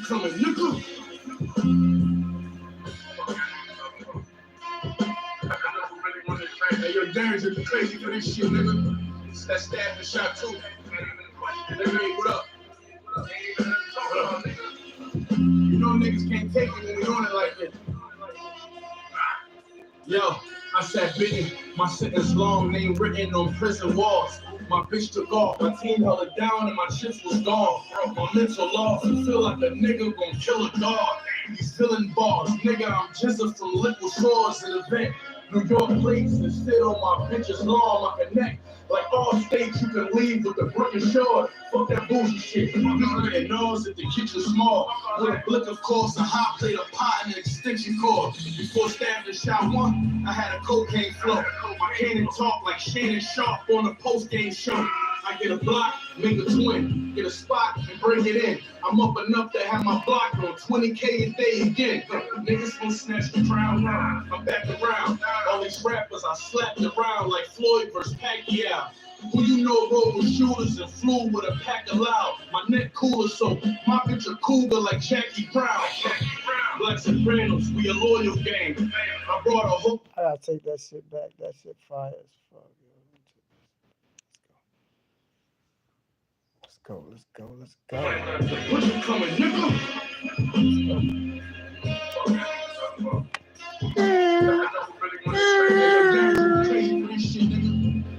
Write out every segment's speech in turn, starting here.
coming, nigga. Hey, yo, Darren's you crazy for this shit, nigga. It's that stab and shot too. Nigga, hey, what up? You know niggas can't take it when we on it like this. Yo, I sat bitten, my sentence long, name written on prison walls. My bitch took off, my team held it down and my chips was gone. My mental loss, I feel like a nigga gon' kill a dog. These filling bars, nigga, I'm jizzing from liquid shores in the vent. New York plates and sit on my bitch's lawn, I connect. Like all states, you can leave with the brick and shore. Fuck that bullshit shit. You getting nose at the kitchen small. With a blick, of course, a hot plate of pot and an extension cord. Before stabbing shot one, I had a cocaine flow. My cannon talk like Shannon Sharp on a post-game show. I get a block, make a twin, get a spot and bring it in. I'm up enough to have my block on 20K a day again. Niggas gon' snatch the crown round. I'm back around. All these rappers I slapped around like Floyd versus Pacquiao. Who you know rolled with shooters and flew with a pack of loud. My neck cooler, so my bitch a cougar like Jackie Brown. Black Sopranos, we a loyal gang. I brought a hook. I gotta take that shit back. That shit fire as fuck. Let's go. What you coming, nigga?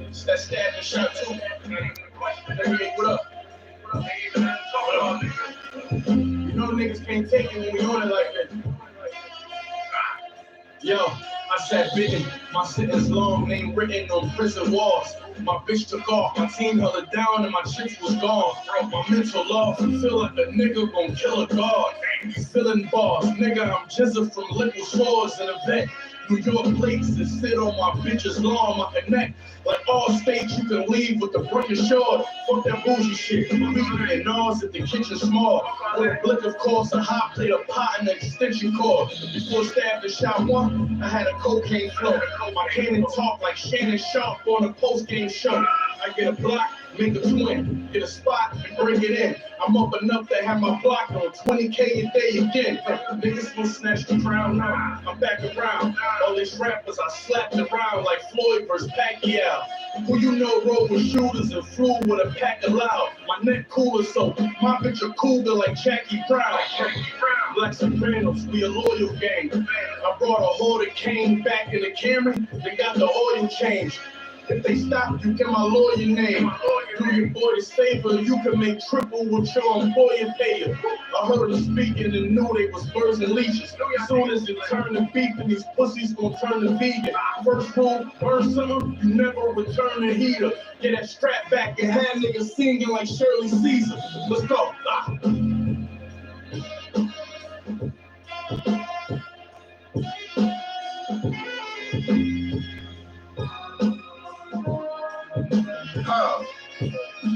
It's that stab and shot too. Hey, what up? You know niggas can't take it when we on it like that. Yo, I sat bitten, my sentence long, name written on prison walls. My bitch took off, my team held it down and my chips was gone. My mental loss, I feel like a nigga gon' kill a dog. These filling bars, nigga, I'm jizzing from liquid shores in a vet. New York plates and sit on my bitch's lawn, my connect. Like all states, you can leave with the brick and shore. Fuck that bullshit shit. We getting nose at the kitchen small. With a blick, of course, a hot plate of pot and an extension cord. Before stabbing shot one, I had a cocaine flow. My cannon talk like Shannon Sharp on a post-game show. I get a block, make a twin, get a spot and bring it in. I'm up enough to have my block on 20K a day again. Niggas gon' snatch the crown now. I'm back around. All these rappers I slapped around like Floyd versus Pacquiao. Who you know rolled with shooters and flew with a pack of loud. My neck cooler, so my bitch a cougar like Jackie Brown. Black Sopranos, we a loyal gang. I brought a hoarded cane back in the Camry. They got the oil change. If they stop, you get my lawyer name. Do your boy this favor, you can make triple with your employer payer. I heard them speaking and knew they was birds and leeches. As soon as it turned to beef, and these pussies gon' turn to vegan. First rule, burn summer, you never return the heater. Get that strap back and have niggas singing like Shirley Caesar. Let's go.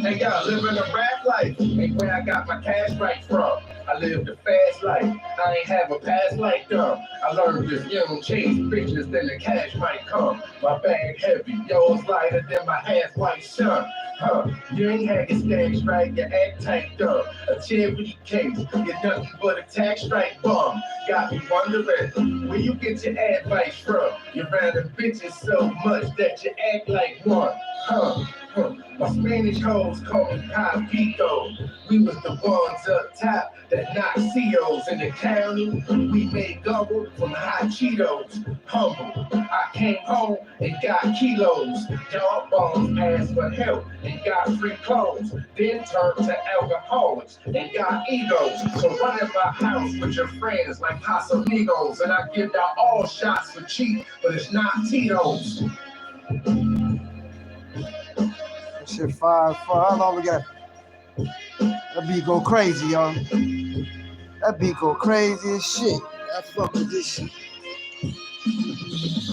Hey, y'all living a rap life. Ain't where I got my cash right from. I lived a fast life. I ain't have a past like them. I learned if you don't chase bitches, then the cash might come. My bag heavy, yours lighter than my half-white son. You ain't had your stacks right, you act tight dumb. A charity case, you're nothing but a tax strike bum. Got me wondering, where you get your advice from? You're random bitches so much that you act like one. My Spanish hoes call me Papito. We was the ones up top that knocked COs in the county. We made gumbo from hot Cheetos. Humble, I came home and got kilos. Dog bones asked for help and got free clothes. Then turned to alcoholics and got egos. So run in my house with your friends like Casamigos. And I give out all shots for cheap, but it's not Tito's. Shit fire. How long we got? That beat go crazy, y'all. That beat go crazy as shit. I fuck with this shit.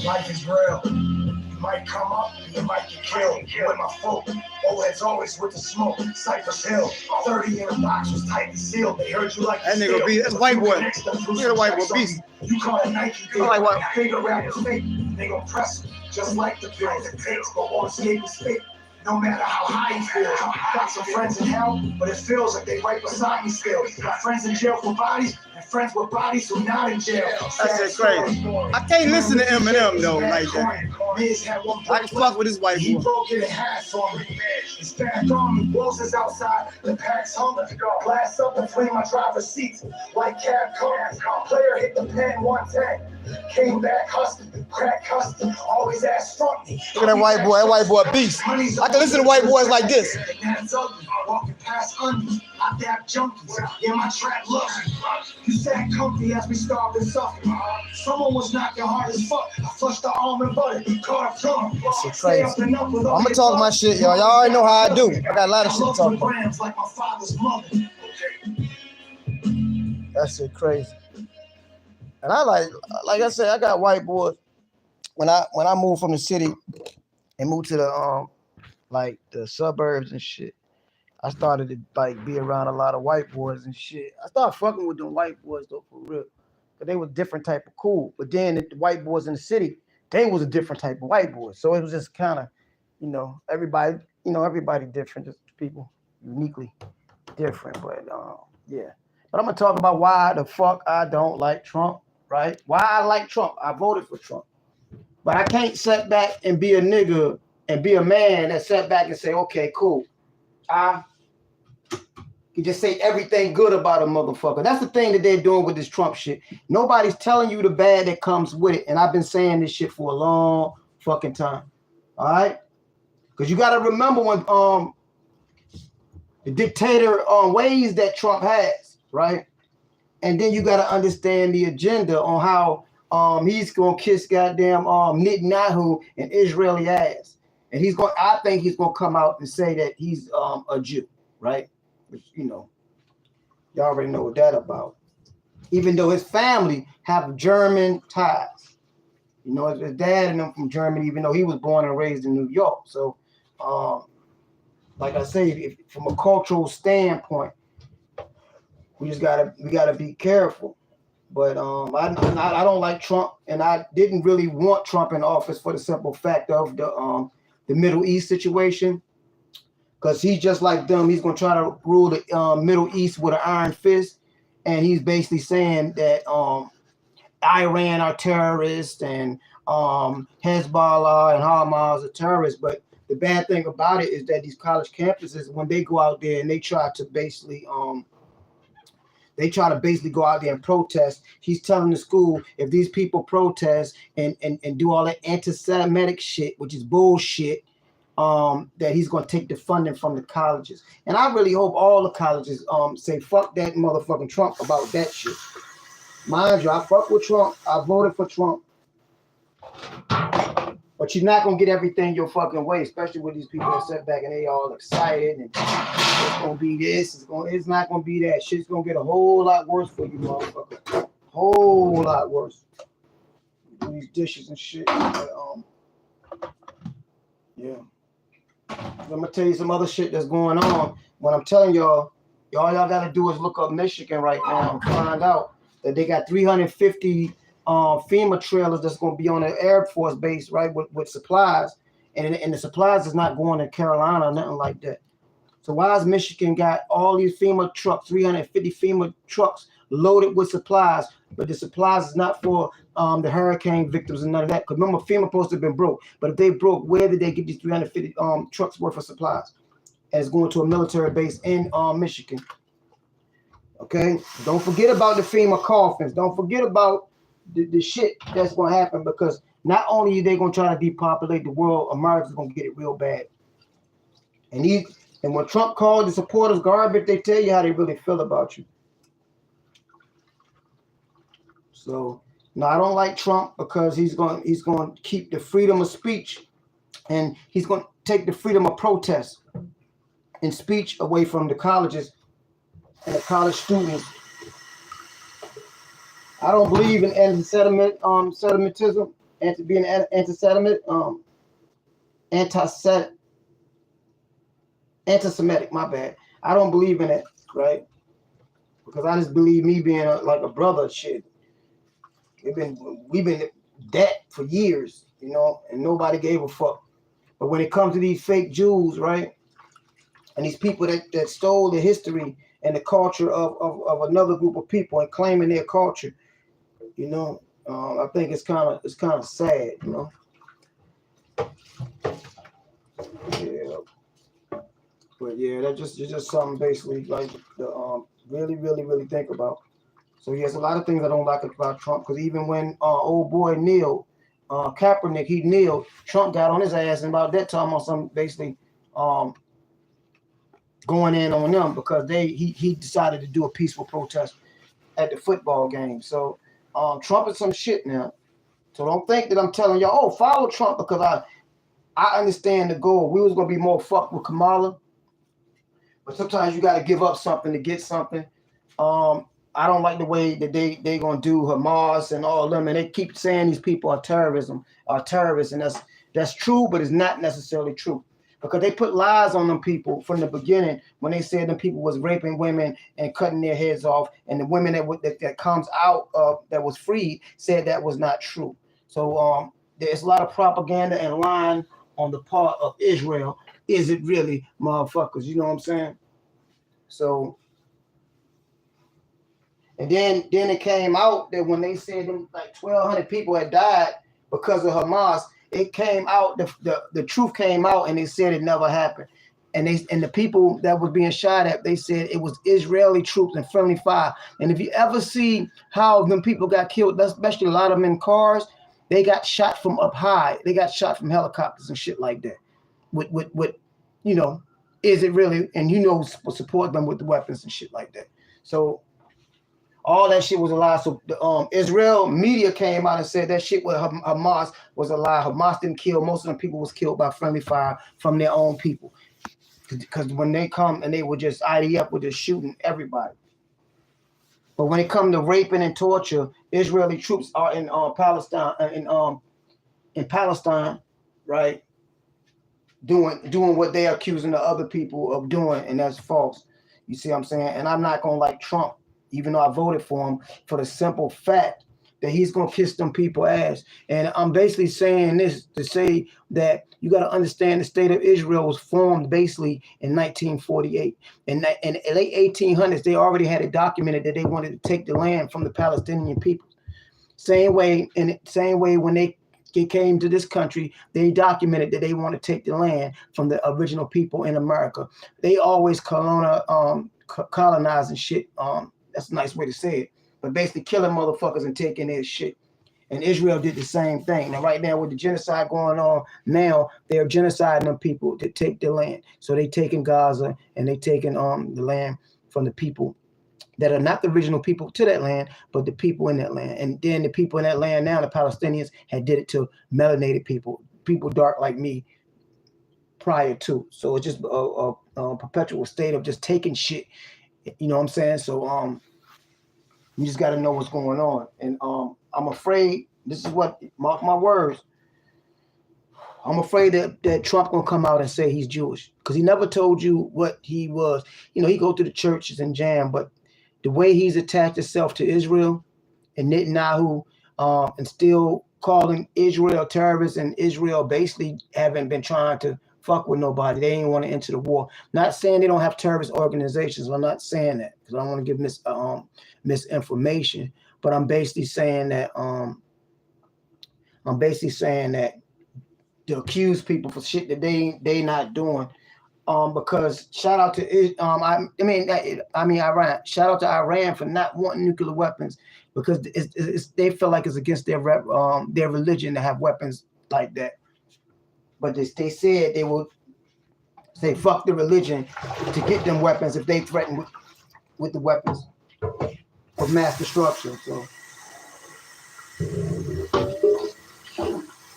Life is real. You might come up, you might get killed. With my folk, old heads always with the smoke. Cypress Hill, 30 in a box was tightly sealed. They heard you like that nigga beat. That's white boy. Look at the white boy beast. You call it Nike. They like what? Figure out the fake. They gon' press just like the pills it takes, but won't escape the state. no matter how high he feels. Got some friends in hell, but it feels like they right beside me still. Got friends in jail for bodies, and friends with bodies who not in jail. That's crazy. I can't listen to Eminem though like that. I can fuck with this white He boy. broke it in half for me. It's back on me. Wolves is outside. The pack's home. Glass up between my driver's seats. White cab car. Player hit the pen 110. Came back hustling. Crack hustling. Always ass front me. Look at that white boy. That white boy a beast. I can listen to white boys like this. That's ugly. Walking past onions. I dap junkies. In my trap look. You sat comfy as we starved and suffered. Someone was knocking hard as fuck. I flushed the almond butter. Caught a plum. Shit crazy. I'm gonna talk my shit, y'all. Y'all already know how I do. I got a lot of shit to talk about. Like my father's mother. That shit crazy. And I like I said, I got white boys. When I moved from the city and moved to the like the suburbs and shit, I started to like be around a lot of white boys and shit. I started fucking with them white boys though, for real. Cause they was different type of cool. But then the white boys in the city, they was a different type of white boys. So it was just kind of, everybody different, just people uniquely different. But yeah. But I'm gonna talk about why the fuck I don't like Trump, right? Why I like Trump. I voted for Trump. But I can't sit back and be a nigga and be a man that sat back and say, okay, cool. I can just say everything good about a motherfucker. That's the thing that they're doing with this Trump shit. Nobody's telling you the bad that comes with it. And I've been saying this shit for a long fucking time. All right? Because you got to remember when the dictator ways that Trump has, right? And then you got to understand the agenda on how he's going to kiss goddamn Netanyahu and Israeli ass. And I think he's going to come out and say that he's a Jew, right? Which, y'all already know what that's about. Even though his family have German ties. His dad and them from Germany, even though he was born and raised in New York. So, like I say, from a cultural standpoint, we gotta be careful. But I don't like Trump, and I didn't really want Trump in office for the simple fact of the Middle East situation. Because he's just like them. He's going to try to rule the Middle East with an iron fist. And he's basically saying that Iran are terrorists and Hezbollah and Hamas are terrorists. But the bad thing about it is that these college campuses, when they go out there and they try to basically go out there and protest, he's telling the school, if these people protest and do all that anti-Semitic shit, which is bullshit, that he's going to take the funding from the colleges. And I really hope all the colleges say fuck that motherfucking Trump about that shit. Mind you, I fuck with Trump. I voted for Trump. But you're not going to get everything your fucking way, especially with these people that sit back and they all excited and it's going to be this, it's not going to be that. Shit's going to get a whole lot worse for you, motherfucker. Whole lot worse. Do these dishes and shit. But, yeah. I'm gonna tell you some other shit that's going on. What I'm telling y'all gotta do is look up Michigan right now and find out that they got 350 FEMA trailers that's gonna be on the Air Force base, right, with supplies, and the supplies is not going to Carolina or nothing like that. So why has Michigan got all these FEMA trucks, 350 FEMA trucks loaded with supplies, but the supplies is not for the hurricane victims and none of that? Because remember, FEMA supposed to have been broke. But if they broke, where did they get these 350 trucks worth of supplies? And it's going to a military base in Michigan. Okay? Don't forget about the FEMA coffins. Don't forget about the shit that's going to happen, because not only are they going to try to depopulate the world, America's going to get it real bad. And when Trump called the supporters garbage, they tell you how they really feel about you. So no, I don't like Trump because he's going to keep the freedom of speech, and he's going to take the freedom of protest and speech away from the colleges and the college students. I don't believe in anti-Semitism, being anti-Semitic, anti-Semitic. My bad. I don't believe in it, right? Because I just believe me being like a brother. Shit. We've been that for years, and nobody gave a fuck. But when it comes to these fake Jews, right, and these people that stole the history and the culture of another group of people and claiming their culture, you know, I think it's kind of sad, you know. Yeah, but yeah, that's just something basically like the really think about. So yes, a lot of things I don't like about Trump, because even when old boy kneeled, Kaepernick, he kneeled, Trump got on his ass, and about that time on some basically going in on them because he decided to do a peaceful protest at the football game. So Trump is some shit now. So don't think that I'm telling y'all, oh, follow Trump, because I understand the goal. We was gonna be more fucked with Kamala, but sometimes you got to give up something to get something. I don't like the way that they gonna do Hamas and all of them, and they keep saying these people are terrorists, and that's true, but it's not necessarily true, because they put lies on them people from the beginning when they said them people was raping women and cutting their heads off, and the women that comes out that was freed said that was not true. So there's a lot of propaganda and lying on the part of Israel. Is it really, motherfuckers? You know what I'm saying? So, and then it came out that when they said them like 1,200 people had died because of Hamas, it came out, the truth came out, and they said it never happened. And the people that was being shot at, they said it was Israeli troops and friendly fire. And if you ever see how them people got killed, especially a lot of them in cars, they got shot from up high. They got shot from helicopters and shit like that. With you know, is it really? And you know, support them with the weapons and shit like that. So all that shit was a lie. So the Israel media came out and said that shit with Hamas was a lie. Hamas didn't kill. Most of them people was killed by friendly fire from their own people. Because when they come and they would just ID up with just shooting everybody. But when it comes to raping and torture, Israeli troops are in Palestine, in Palestine, right? Doing what they're accusing the other people of doing, and that's false. You see what I'm saying? And I'm not gonna like Trump, even though I voted for him, for the simple fact that he's gonna kiss them people ass. And I'm basically saying this to say that you got to understand the state of Israel was formed basically in 1948. In the late 1800s, they already had it documented that they wanted to take the land from the Palestinian people. Same way when they came to this country, they documented that they want to take the land from the original people in America. They always colonizing shit. That's a nice way to say it. But basically killing motherfuckers and taking their shit. And Israel did the same thing. Now, right now, with the genocide going on now, they're genociding them people to take the land. So they taking Gaza and they taking the land from the people that are not the original people to that land, but the people in that land. And then the people in that land now, the Palestinians, had did it to melanated people dark like me prior to. So it's just a perpetual state of just taking shit. You know what I'm saying? So you just got to know what's going on. And I'm afraid, this is what, mark my words, I'm afraid that Trump gonna come out and say he's Jewish, because he never told you what he was. You know, he go to the churches and jam, but the way he's attached himself to Israel and Netanyahu, and still calling Israel terrorists, and Israel basically haven't been trying to fuck with nobody. They ain't want to enter the war. Not saying they don't have terrorist organizations. I'm not saying that, because I don't want to give misinformation. But I'm basically saying that to accuse people for shit that they not doing. Because shout out to Iran. Shout out to Iran for not wanting nuclear weapons, because they feel like it's against their religion to have weapons like that. But they said they will say fuck the religion to get them weapons if they threaten with the weapons of mass destruction. So,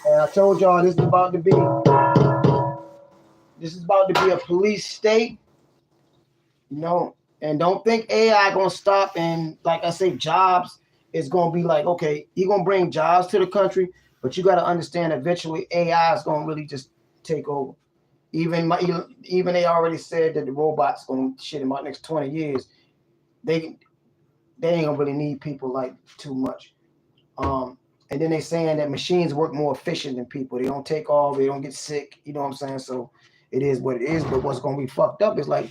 and I told y'all this is about to be a police state, you know. And don't think AI gonna stop, and like I say, jobs is gonna be like, okay, he gonna bring jobs to the country, but you got to understand eventually AI is gonna really just take over. Even they already said that the robots gonna shit in about next 20 years. They ain't gonna really need people like too much. And then they saying that machines work more efficient than people. They don't take off, they don't get sick. You know what I'm saying? So it is what it is. But what's gonna be fucked up is like,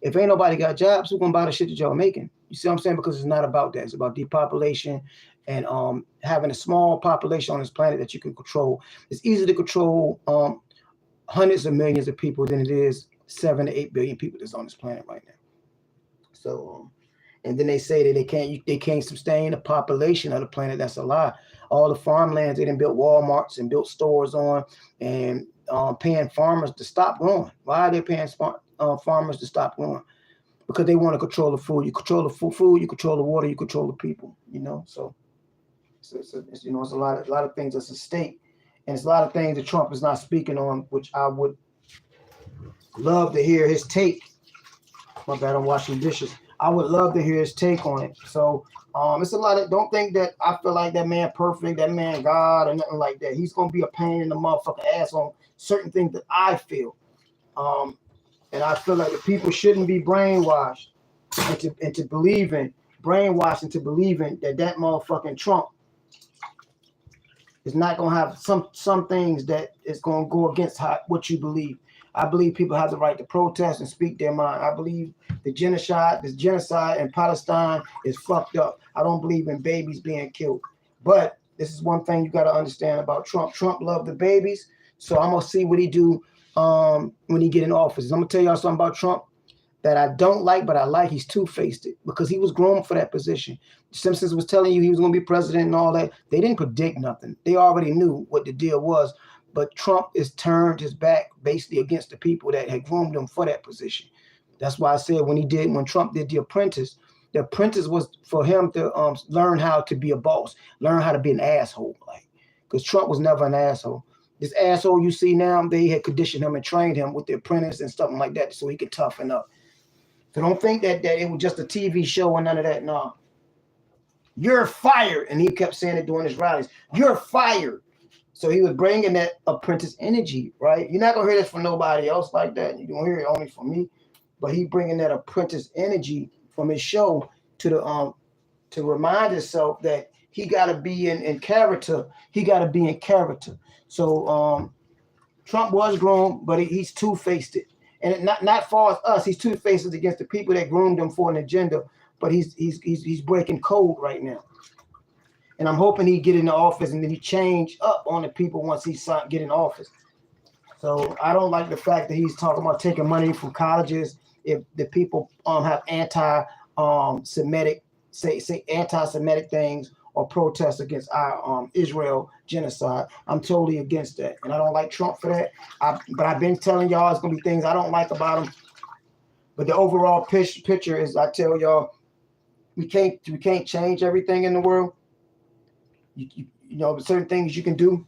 if ain't nobody got jobs, who's gonna buy the shit that y'all making? You see what I'm saying? Because it's not about that. It's about depopulation and having a small population on this planet that you can control. It's easier to control hundreds of millions of people than it is 7 to 8 billion people that's on this planet right now. So and then they say that they can't sustain the population of the planet. That's a lie. All the farmlands they done built Walmarts and built stores on, and paying farmers to stop growing. Why are they paying farmers to stop growing? Because they want to control the food. You control the food, you control the water, you control the people. You know, so it's you know, it's a lot of things that's at stake, and it's a lot of things that Trump is not speaking on, which I would love to hear his take. My bad, I'm washing dishes. I would love to hear his take on it. So it's a lot of, don't think that I feel like that man perfect, that man God, or nothing like that. He's gonna be a pain in the motherfucking ass on certain things that I feel. And I feel like the people shouldn't be brainwashed into believing that motherfucking Trump is not gonna have some things that is gonna go against what you believe. I believe people have the right to protest and speak their mind. I believe this genocide in Palestine is fucked up. I don't believe in babies being killed. But this is one thing you got to understand about Trump. Trump loved the babies, so I'm gonna see what he do when he get in office. I'm gonna tell y'all something about Trump that I don't like, but I like. He's two-faced because he was groomed for that position. Simpsons was telling you he was gonna be president and all that. They didn't predict nothing. They already knew what the deal was. But Trump has turned his back basically against the people that had groomed him for that position. That's why I said when Trump did The Apprentice was for him to learn how to be a boss, learn how to be an asshole. Like, because Trump was never an asshole. This asshole you see now, they had conditioned him and trained him with The Apprentice and stuff like that so he could toughen up. So don't think that it was just a TV show and none of that. No. You're fired. And he kept saying it during his rallies. You're fired. So he was bringing that apprentice energy, right? You're not going to hear this from nobody else like that. You're going to hear it only from me. But he bringing that apprentice energy from his show to remind himself that he got to be in character. He got to be in character. So Trump was groomed, but he's two-faced it. And not far as us, he's two-faced against the people that groomed him for an agenda. But he's breaking code right now. And I'm hoping he get into office and then he change up on the people once he get in office. So I don't like the fact that he's talking about taking money from colleges if the people have anti-Semitic things or protests against our Israel genocide. I'm totally against that, and I don't like Trump for that. But I've been telling y'all it's gonna be things I don't like about him. But the overall picture is, I tell y'all, we can't change everything in the world. You know, certain things you can do,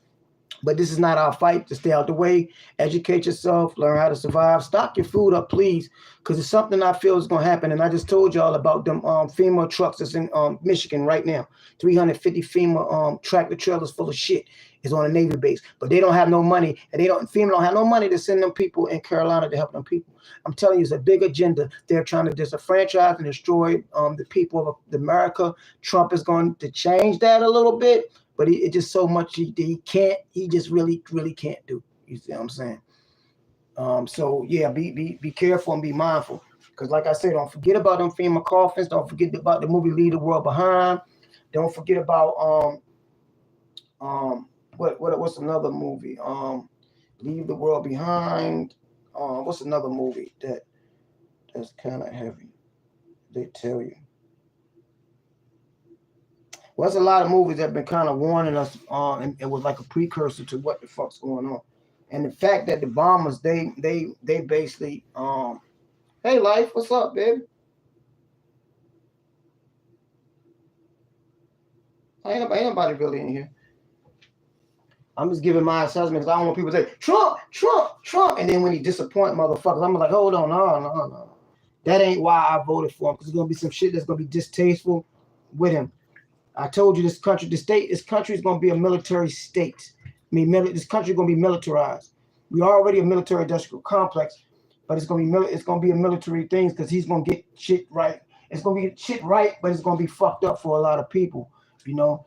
but this is not our fight. To stay out the way, educate yourself, learn how to survive, stock your food up, please, because it's something I feel is going to happen. And I just told y'all about them FEMA trucks that's in Michigan right now. 350 FEMA tractor trailers full of shit is on a Navy base, but they don't have no money, and FEMA don't have no money to send them people in Carolina to help them people. I'm telling you, it's a big agenda. They're trying to disenfranchise and destroy the people of America. Trump is going to change that a little bit, but it just so much he just really can't do. You see what I'm saying? So yeah, be careful and be mindful, because like I said, don't forget about them FEMA coffins. Don't forget about the movie Leave the World Behind. Don't forget about what's another movie? Leave the World Behind. What's another movie that's kind of heavy? They tell you. Well, there's a lot of movies that have been kind of warning us, and it was like a precursor to what the fuck's going on. And the fact that the bombers, they basically, hey, Life, what's up, baby? Ain't nobody really in here. I'm just giving my assessment because I don't want people to say, Trump, Trump, Trump. And then when he disappoint motherfuckers, I'm like, hold on, no. That ain't why I voted for him, because there's going to be some shit that's going to be distasteful with him. I told you this country is going to be a military state. This country is going to be militarized. We're already a military industrial complex, but it's going to be a military thing, because he's going to get shit right. It's going to get shit right, but it's going to be fucked up for a lot of people, you know.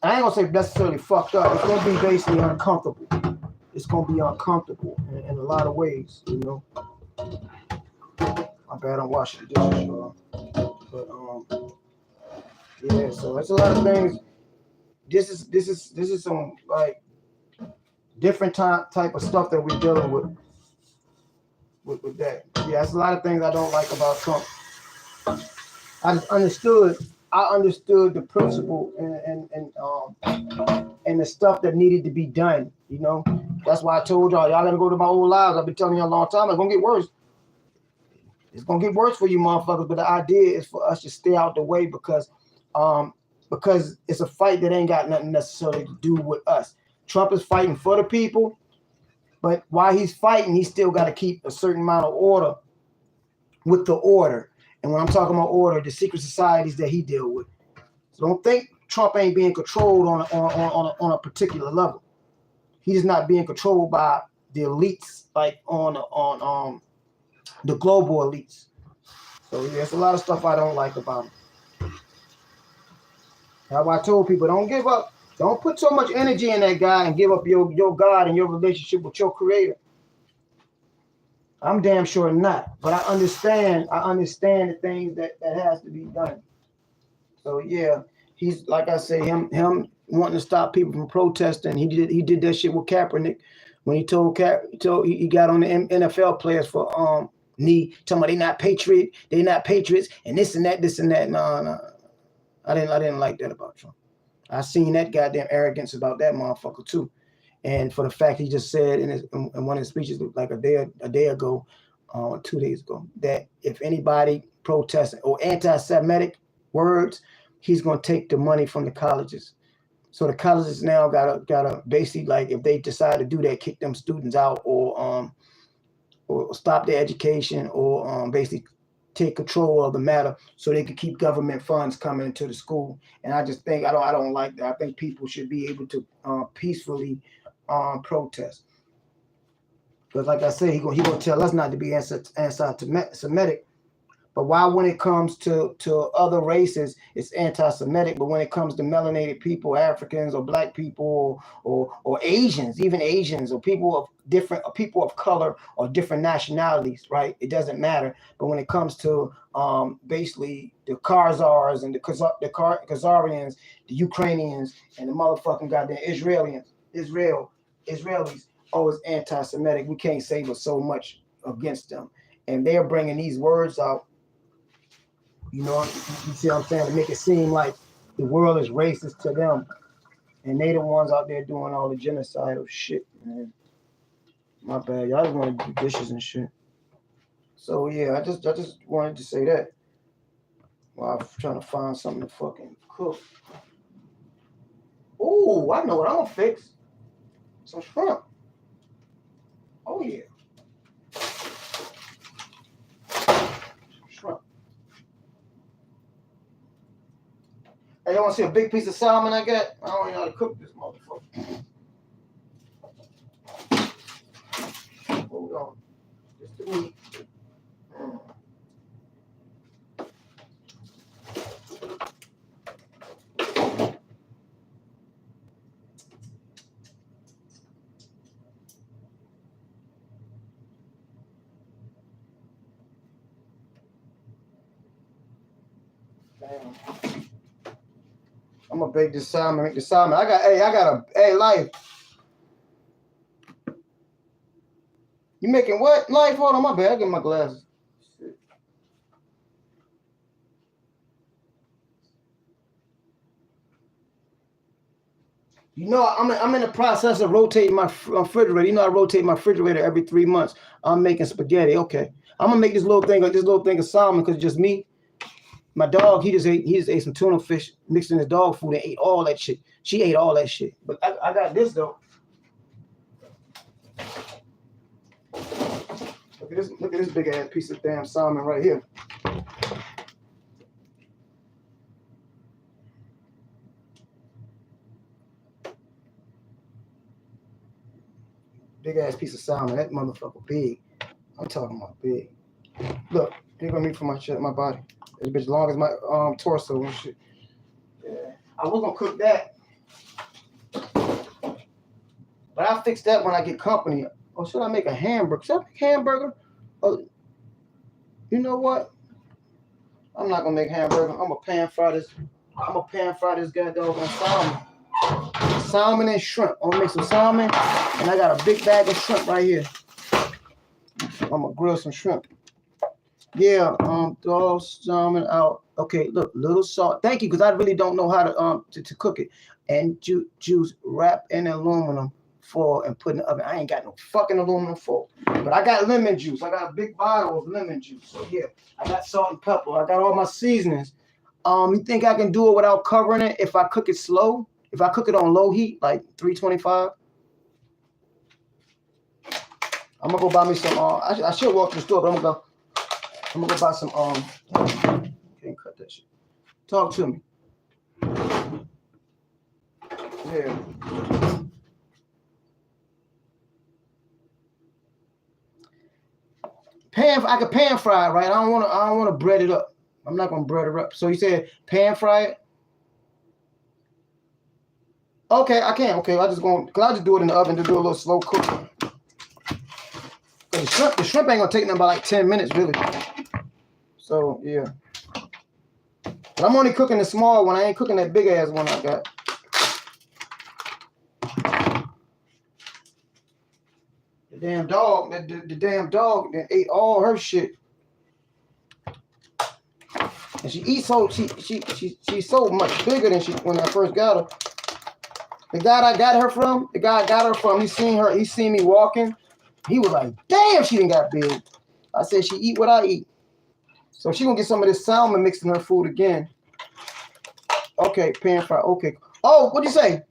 I ain't gonna say necessarily fucked up. It's gonna be basically uncomfortable. It's gonna be uncomfortable in a lot of ways, you know. My bad, I'm washing the dishes, but yeah. So there's a lot of things. This is some like different type of stuff that we're dealing with that. Yeah, there's a lot of things I don't like about Trump. I just understood the principle and the stuff that needed to be done, you know. That's why I told y'all gotta go to my old lives. I've been telling you a long time, it's gonna get worse. It's gonna get worse for you motherfuckers, but the idea is for us to stay out the way because it's a fight that ain't got nothing necessarily to do with us. Trump is fighting for the people, but while he's fighting, he still got to keep a certain amount of order with the order. And when I'm talking about order, the secret societies that he deal with. So don't think Trump ain't being controlled on a particular level. He's not being controlled by the elites, like on the global elites. So yeah, there's a lot of stuff I don't like about him. That's why I told people, don't give up. Don't put so much energy in that guy and give up your God and your relationship with your creator. I'm damn sure not. But I understand the things that has to be done. So yeah, he's like I say, him wanting to stop people from protesting. He did that shit with Kaepernick when he he got on the NFL players for talking about they not patriots, and this and that. No. I didn't like that about Trump. I seen that goddamn arrogance about that motherfucker too, and for the fact he just said in one of his speeches like a day ago, 2 days ago, that if anybody protesting or anti-Semitic words, he's gonna take the money from the colleges. So the colleges now gotta basically, like, if they decide to do that, kick them students out or stop their education or basically take control of the matter so they can keep government funds coming into the school. And I just think I don't like that. I think people should be able to peacefully protest. Because like I said, he gonna tell us not to be anti-Semitic. But why when it comes to other races, it's anti-Semitic, but when it comes to melanated people, Africans or black people or Asians, even Asians or people of color or different nationalities, right? It doesn't matter. But when it comes to basically the Khazars and the Khazarians, the Ukrainians, and the motherfucking goddamn Israelis, always anti-Semitic. We can't say but so much against them. And they're bringing these words out. You know, you see what I'm saying? To make it seem like the world is racist to them. And they the ones out there doing all the genocidal shit, man. My bad. Y'all just want to do dishes and shit. So yeah, I just wanted to say that. While I'm trying to find something to fucking cook. Ooh, I know what I'm gonna fix. Some shrimp. Oh yeah. Shrimp. Hey, you want to see a big piece of salmon I got? I don't know how to cook this motherfucker. Hold on. Just the meat. Damn. I'm gonna bake this salmon, make the salmon. Life. You making what? Life? Hold on, my bad. I get my glasses. Shit. You know, I'm in the process of rotating my refrigerator. You know, I rotate my refrigerator every 3 months. I'm making spaghetti. Okay, I'm gonna make this little thing of salmon because it's just me. My dog, he just ate some tuna fish mixed in his dog food and ate all that shit. She ate all that shit. But I got this though. Look at this big ass piece of damn salmon right here. Big ass piece of salmon. That motherfucker big. I'm talking about big. Look, here go meat for my body. This bitch long as my torso and shit. Yeah. I was gonna cook that, But I'll fix that when I get company. Or should I make a hamburger? Should I make hamburger? Oh, you know what? I'm not gonna make hamburger. I'm gonna pan fry this. I'm gonna pan fry this goddamn salmon. Salmon and shrimp. I'm gonna make some salmon, and I got a big bag of shrimp right here. I'm gonna grill some shrimp. Yeah, throw salmon out. Okay, look, little salt. Thank you, because I really don't know how to cook it. And juice wrap in aluminum foil and put in the oven. I ain't got no fucking aluminum foil, but I got lemon juice. I got a big bottle of lemon juice. So yeah, I got salt and pepper. I got all my seasonings. You think I can do it without covering it if I cook it slow? If I cook it on low heat, like 325? I'm gonna go buy me some. I should walk to the store, but I'm gonna go buy some. Can't cut that shit. Talk to me. Yeah. I could pan fry it, right? I don't want to bread it up. I'm not gonna bread it up. So you said pan fry it? Okay, I can. Okay, I just do it in the oven to do a little slow cooking. The shrimp ain't gonna take nothing but like 10 minutes, really. So yeah. But I'm only cooking the small one. I ain't cooking that big ass one I got. The damn dog, the damn dog that ate all her shit. And she eats so she's so much bigger than when I first got her. The guy I got her from, he seen me walking. He was like, damn, she done got big. I said, she eat what I eat. So she gonna get some of this salmon mixed in her food again. Okay, pan fried. Okay. Oh, what'd you say?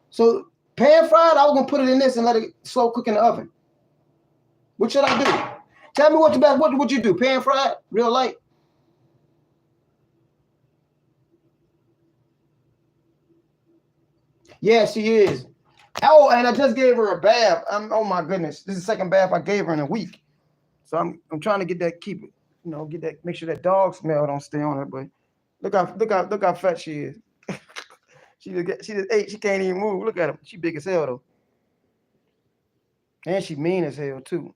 So pan fried, I was gonna put it in this and let it slow cook in the oven. What should I do? Tell me what you do? Pan fried, real light. Yeah, she is. Oh, and I just gave her a bath. Oh my goodness, this is the second bath I gave her in a week. So I'm trying to get that, keep it, get that, make sure that dog smell don't stay on her. But look how fat she is. she just ate. She can't even move. Look at her. She big as hell though, and she mean as hell too.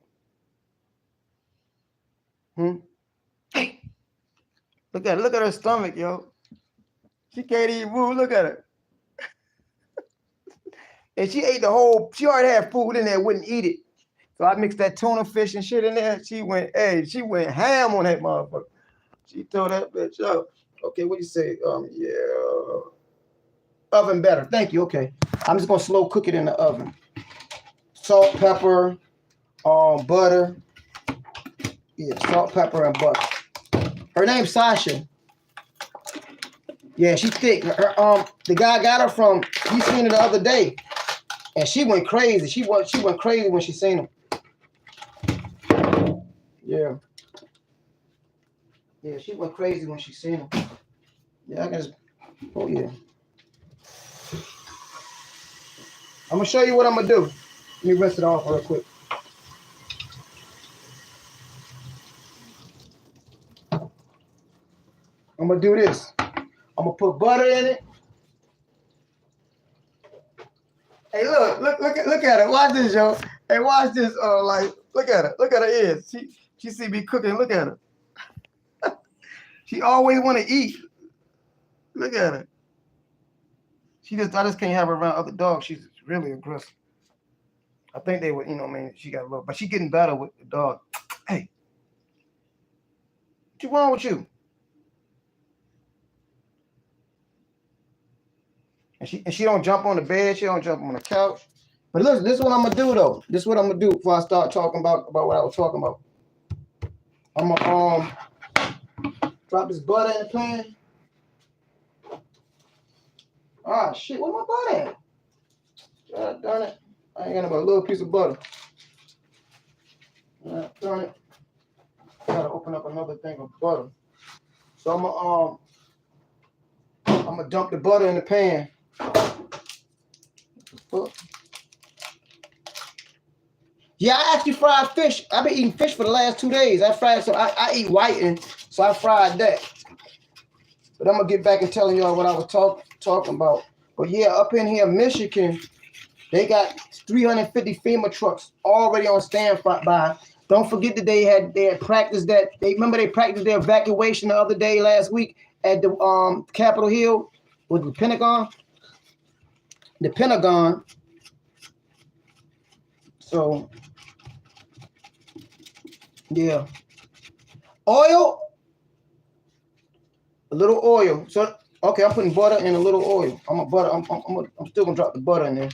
Hey, look at her. Look at her stomach, yo. She can't even move. Look at her. And she ate she already had food in there, wouldn't eat it. So I mixed that tuna fish and shit in there. She went ham on that motherfucker. She told that bitch up. Okay, what do you say? Yeah. Oven better. Thank you. Okay. I'm just gonna slow cook it in the oven. Salt, pepper, butter. Yeah, salt, pepper, and butter. Her name's Sasha. Yeah, she's thick. The guy I got her from, he seen her the other day. And she went crazy. She went crazy when she seen him. Yeah. Yeah, she went crazy when she seen him. Yeah, I can just, oh yeah. I'm gonna show you what I'm gonna do. Let me rinse it off real quick. I'm gonna do this. I'm gonna put butter in it. Hey, look at her. Watch this, yo. Hey, watch this. Look at her. Look at her ears. She see me cooking. Look at her. She always want to eat. Look at her. I just can't have her around other dogs. She's really aggressive. I think they would, she got a little, but she getting better with the dog. Hey, what's wrong with you? And she don't jump on the bed. She don't jump on the couch. But listen, this is what I'm gonna do though. This is what I'm gonna do before I start talking about what I was talking about. I'm gonna drop this butter in the pan. Ah shit, where my butter at? God darn it. I ain't got but a little piece of butter. Darn it. Gotta open up another thing of butter. So I'm gonna dump the butter in the pan. Yeah, I actually fried fish. I've been eating fish for the last 2 days. I eat whiting, so I fried that. But I'm gonna get back and telling y'all what I was talking about. But yeah, up in here, Michigan, They got 350 FEMA trucks already on standby. Don't forget that they had practiced that. They practiced their evacuation the other day last week at the Capitol Hill with the Pentagon. The Pentagon. So yeah. Oil. A little oil. So okay, I'm putting butter and a little oil. I'm still gonna drop the butter in there.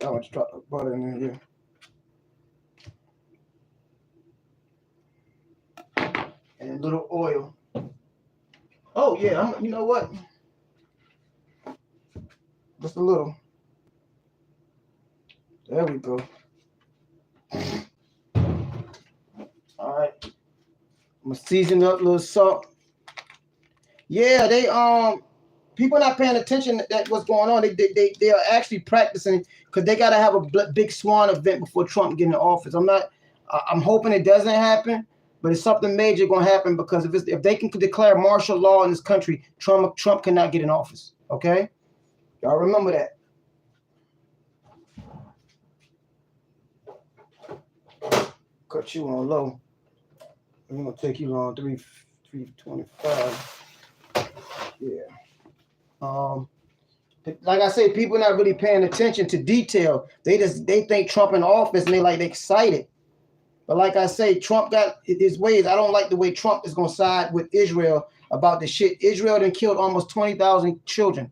I want to drop the butter in there. And a little oil. Oh yeah, you know what? Just a little. There we go. All right. I'm gonna season up a little salt. Yeah, they people not paying attention that what's going on. They are actually practicing because they gotta have a big swan event before Trump get in office. I'm hoping it doesn't happen, but it's something major gonna happen because if they can declare martial law in this country, Trump cannot get in office. Okay, y'all remember that. Cut you on low. It's gonna take you on 325. Yeah. Like I say, people not really paying attention to detail. They think Trump in office and they excited. But like I say, Trump got his ways. I don't like the way Trump is gonna side with Israel about the shit. Israel done killed almost 20,000 children.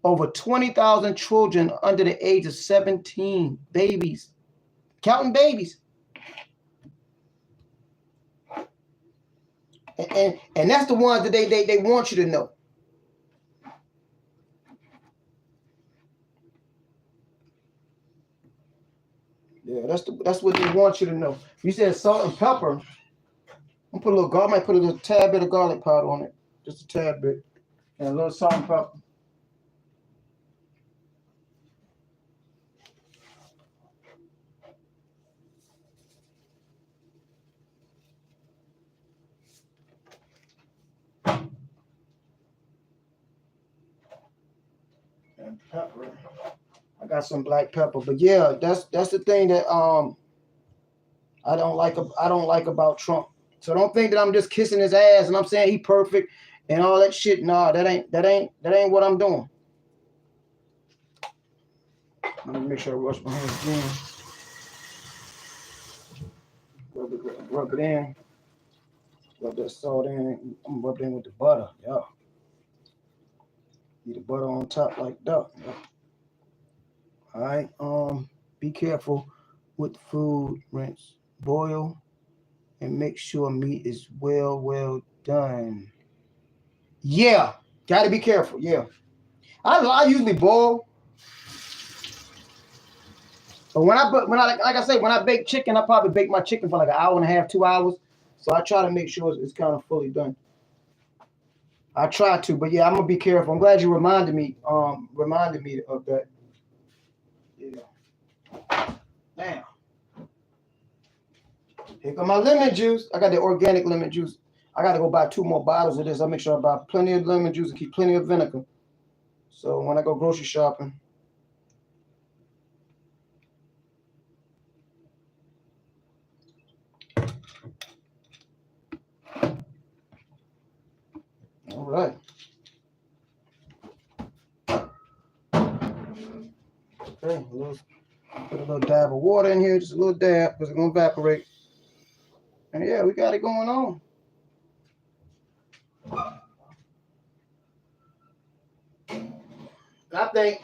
Over 20,000 children under the age of 17, babies. Counting babies. And that's the ones that they want you to know. Yeah, that's what they want you to know. You said salt and pepper. I'm gonna put a little garlic. I might put a little tad bit of garlic powder on it, just a tad bit, and a little salt and pepper. And pepper. I got some black pepper, but yeah, that's the thing that I don't like about Trump. So don't think that I'm just kissing his ass and I'm saying he perfect and all that shit. Nah, that ain't what I'm doing. Let me make sure I wash my hands again. Rub it in. Rub that salt in. I'm rubbing it in with the butter. Yeah. Need the butter on top like that. Yeah. All right. Be careful with food. Rinse, boil, and make sure meat is well done. Yeah, gotta be careful. Yeah, I usually boil, but when I like I say, when I bake chicken, I probably bake my chicken for like an hour and a half, 2 hours. So I try to make sure it's kind of fully done. I try to, but yeah, I'm gonna be careful. I'm glad you reminded me of that. Yeah. Now, here come my lemon juice. I got the organic lemon juice. I got to go buy 2 more bottles of this. I'll make sure I buy plenty of lemon juice and keep plenty of vinegar. So when I go grocery shopping. All right. Okay, put a little dab of water in here, just a little dab, because it's going to evaporate. And yeah, we got it going on. I think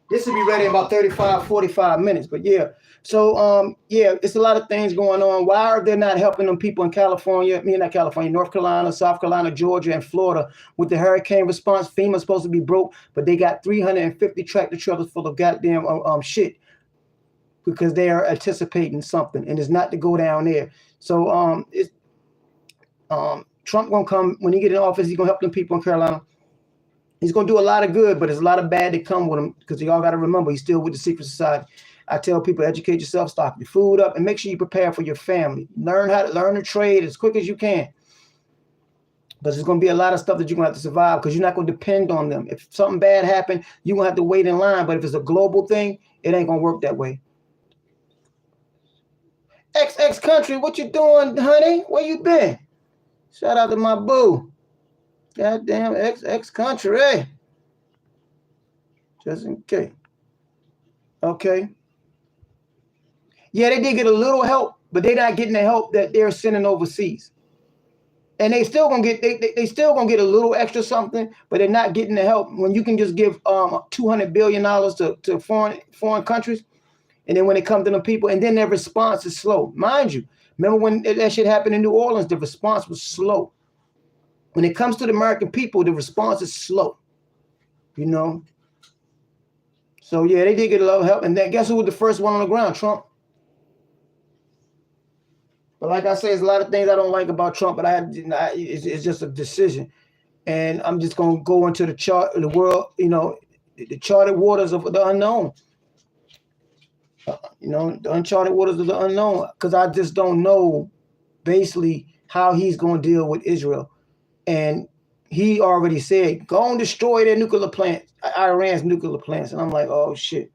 this will be ready in about 35, 45 minutes. But yeah, so yeah, it's a lot of things going on. Why are they not helping them people in California? Not California, North Carolina, South Carolina, Georgia, and Florida with the hurricane response? FEMA's supposed to be broke, but they got 350 tractor trailers full of goddamn shit because they are anticipating something, and it's not to go down there. So Trump gonna come when he get in office. He's gonna help them people in Carolina. He's going to do a lot of good, but there's a lot of bad that come with him because y'all got to remember, he's still with the secret society. I tell people, educate yourself, stock your food up, and make sure you prepare for your family. Learn a trade as quick as you can. But there's going to be a lot of stuff that you're going to have to survive because you're not going to depend on them. If something bad happened, you're going to have to wait in line. But if it's a global thing, it ain't going to work that way. XX Country, what you doing, honey? Where you been? Shout out to my boo. Goddamn XX Country, hey. Just in case. Okay. Yeah, they did get a little help, but they're not getting the help that they're sending overseas. And they still gonna get they still gonna get a little extra something, but they're not getting the help when you can just give $200 billion to foreign countries, and then when it comes to the people, and then their response is slow. Mind you, remember when that shit happened in New Orleans, the response was slow. When it comes to the American people, the response is slow. You know. So yeah, they did get a lot of help, and then guess who was the first one on the ground? Trump. But like I say, there's a lot of things I don't like about Trump, but it's just a decision. And I'm just going to go into the world, you know, the charted waters of the unknown. You know, the uncharted waters of the unknown, because I just don't know basically how he's going to deal with Israel. And he already said, go and destroy their nuclear plants, Iran's nuclear plants. And I'm like, oh, shit.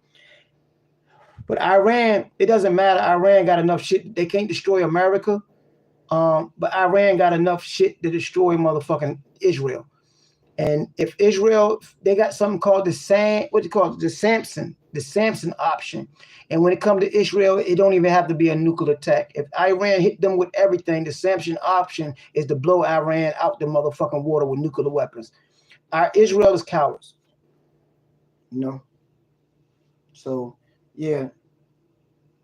But Iran, it doesn't matter. Iran got enough shit. They can't destroy America. But Iran got enough shit to destroy motherfucking Israel. And if Israel, they got something called the Samson option. And when it comes to Israel, it don't even have to be a nuclear attack. If Iran hit them with everything, the Samson option is to blow Iran out the motherfucking water with nuclear weapons. Israel is cowards. You know? So, yeah.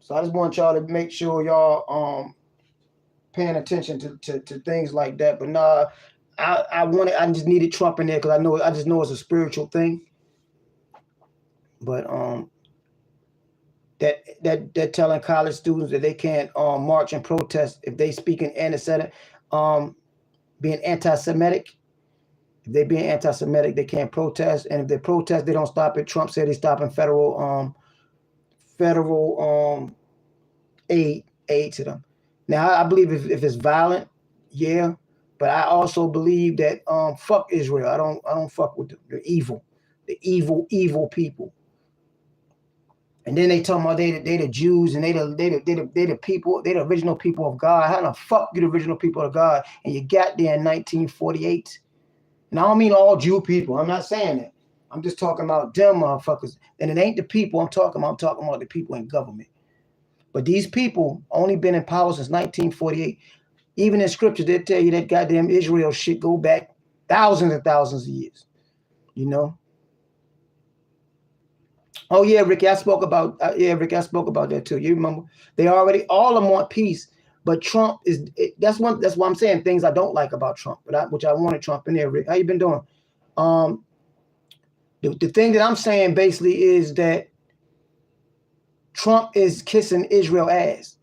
So I just want y'all to make sure y'all paying attention to things like that. But nah, I just needed Trump in there because I just know it's a spiritual thing. But that telling college students that they can't march and protest if they speak in anti-Semitic, being anti-Semitic. If they being anti-Semitic, they can't protest, and if they protest, they don't stop it. Trump said he's stopping federal aid to them. Now I believe if it's violent, yeah, but I also believe that fuck Israel. I don't fuck with them. They're evil. The evil people. And then they talking about they the Jews and they the people, they the original people of God. How the fuck you the original people of God? And you got there in 1948. And I don't mean all Jew people. I'm not saying that. I'm just talking about them motherfuckers. And it ain't the people I'm talking about. I'm talking about the people in government. But these people only been in power since 1948. Even in scripture, they tell you that goddamn Israel shit go back thousands and thousands of years. You know? Oh yeah, Ricky, I spoke about that too. You remember? They already all of them want peace, but Trump is that's why I'm saying things I don't like about Trump, but which I wanted Trump in there. Rick, how you been doing? The thing that I'm saying basically is that Trump is kissing Israel ass,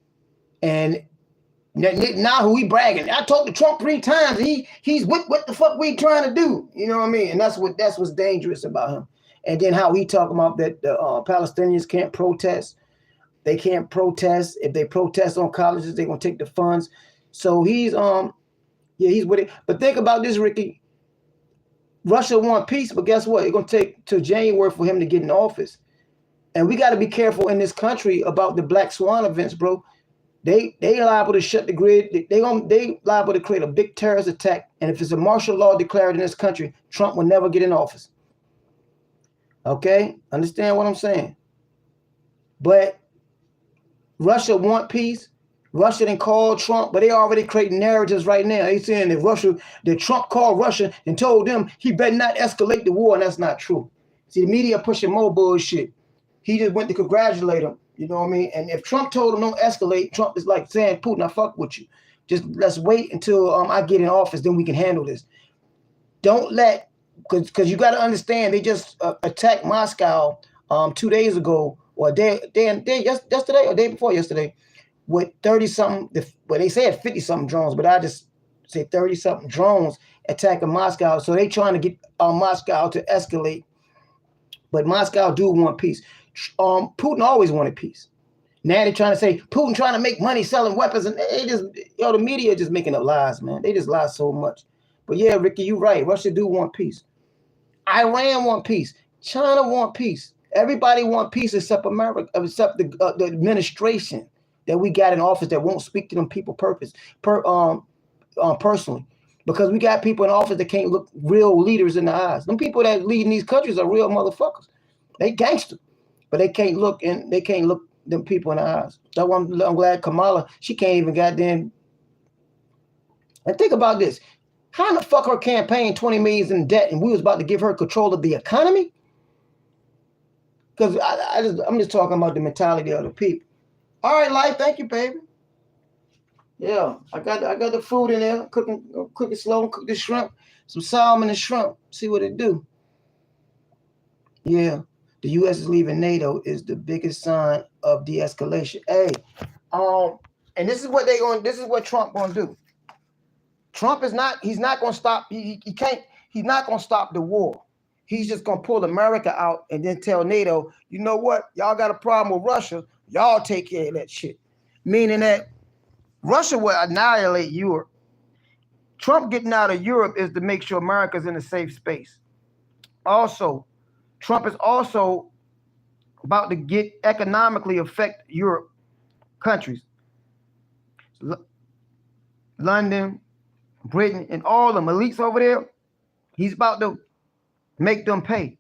and now he bragging. I talked to Trump 3 times. He's what the fuck we trying to do? You know what I mean? And that's what's dangerous about him. And then how he talking about that the Palestinians can't protest. They can't protest. If they protest on colleges, they're gonna take the funds. So he's he's with it. But think about this, Ricky. Russia want peace, but guess what? It's gonna take till January for him to get in office. And we got to be careful in this country about the Black Swan events, bro. They liable to shut the grid. They liable to create a big terrorist attack. And if it's a martial law declared in this country, Trump will never get in office. Okay, understand what I'm saying? But Russia want peace. Russia didn't call Trump, but they already creating narratives right now. They saying that Trump called Russia and told them he better not escalate the war, and that's not true. See, the media pushing more bullshit. He just went to congratulate him. You know what I mean? And if Trump told him don't escalate, Trump is like saying, Putin, I fuck with you. Just let's wait until I get in office, then we can handle this. Don't let, because you got to understand, they just attacked Moscow 2 days ago, or yesterday or day before yesterday, with 30-something, well, they said 50-something drones, but I just say 30-something drones attacking Moscow. So they trying to get Moscow to escalate, but Moscow do want peace. Putin always wanted peace. Now they're trying to say Putin trying to make money selling weapons, and they just, the media just making up lies, man. They just lie so much. But yeah, Ricky, you're right. Russia do want peace. Iran want peace. China want peace. Everybody want peace except America, except the administration that we got in office that won't speak to them people personally. Because we got people in office that can't look real leaders in the eyes. Them people that lead in these countries are real motherfuckers. They gangster, but they can't look them people in the eyes. That's why I'm glad Kamala, she can't even goddamn. And think about this. How the fuck her campaign 20 million in debt and we was about to give her control of the economy? Because I'm just talking about the mentality of the people. All right, Life, thank you, baby. Yeah, I got the food in there. Cooking slow, cook the shrimp, some salmon and shrimp. See what it do. Yeah, the U.S. is leaving NATO is the biggest sign of de-escalation. Hey, and this is what Trump gonna do. Trump he's not gonna stop. He can't. He's not gonna stop the war. He's just gonna pull America out and then tell NATO, you know what? Y'all got a problem with Russia. Y'all take care of that shit. Meaning that Russia will annihilate Europe. Trump getting out of Europe is to make sure America's in a safe space. Also, Trump is also about to get economically affect Europe countries. London, Britain, and all the elites over there, he's about to make them pay.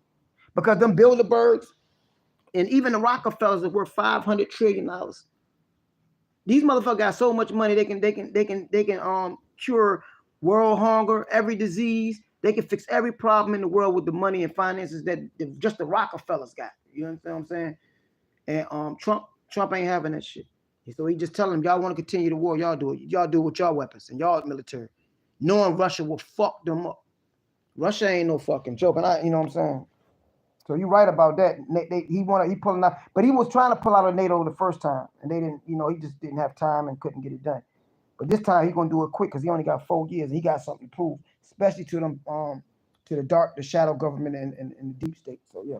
Because them Bilderbergs and even the Rockefellers are worth $500 trillion. These motherfuckers got so much money they can cure world hunger, every disease. They can fix every problem in the world with the money and finances that just the Rockefellers got. You understand what I'm saying? And Trump ain't having that shit. So he just telling them, y'all want to continue the war, y'all do it. Y'all do it with y'all weapons and y'all military. Knowing Russia will fuck them up. Russia ain't no fucking joke. And you know what I'm saying? So you're right about that. He pulling out, but he was trying to pull out of NATO the first time, and they didn't. He just didn't have time and couldn't get it done. But this time he's gonna do it quick because he only got 4 years and he got something to prove, especially to them, to the shadow government and the deep state. So yeah.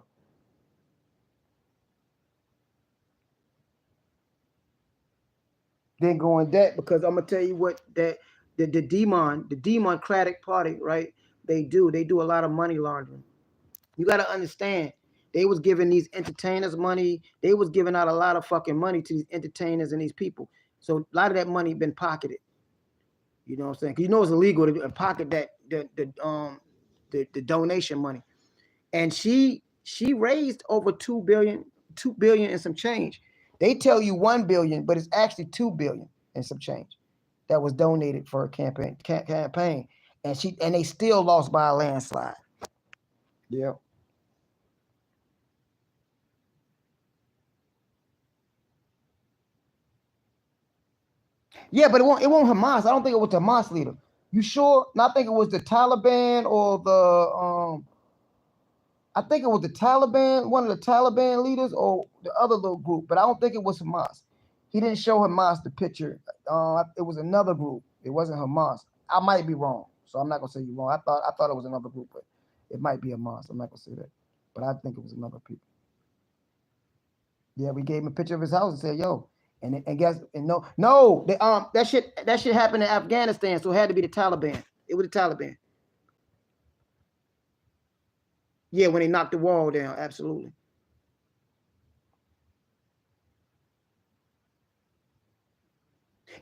Then go in that because I'm gonna tell you what that the Democratic Party, right? They do a lot of money laundering. You got to understand, they was giving these entertainers money. They was giving out a lot of fucking money to these entertainers and these people. So a lot of that money been pocketed. You know what I'm saying? Because it's illegal to pocket that the donation money. And she raised over $2 billion and some change. They tell you 1 billion, but it's actually 2 billion and some change that was donated for a campaign. And they still lost by a landslide. Yeah. Yeah, but it won't Hamas. I don't think it was the Hamas leader. You sure? No, I think it was the Taliban or I think it was the Taliban, one of the Taliban leaders or the other little group, but I don't think it was Hamas. He didn't show Hamas the picture. It was another group. It wasn't Hamas. I might be wrong, so I'm not gonna say you're wrong. I thought it was another group, but it might be Hamas. I'm not gonna say that, but I think it was another people. Yeah, we gave him a picture of his house and said, "Yo." And that shit happened in Afghanistan, so it had to be the Taliban. It was the Taliban. Yeah, when they knocked the wall down, absolutely.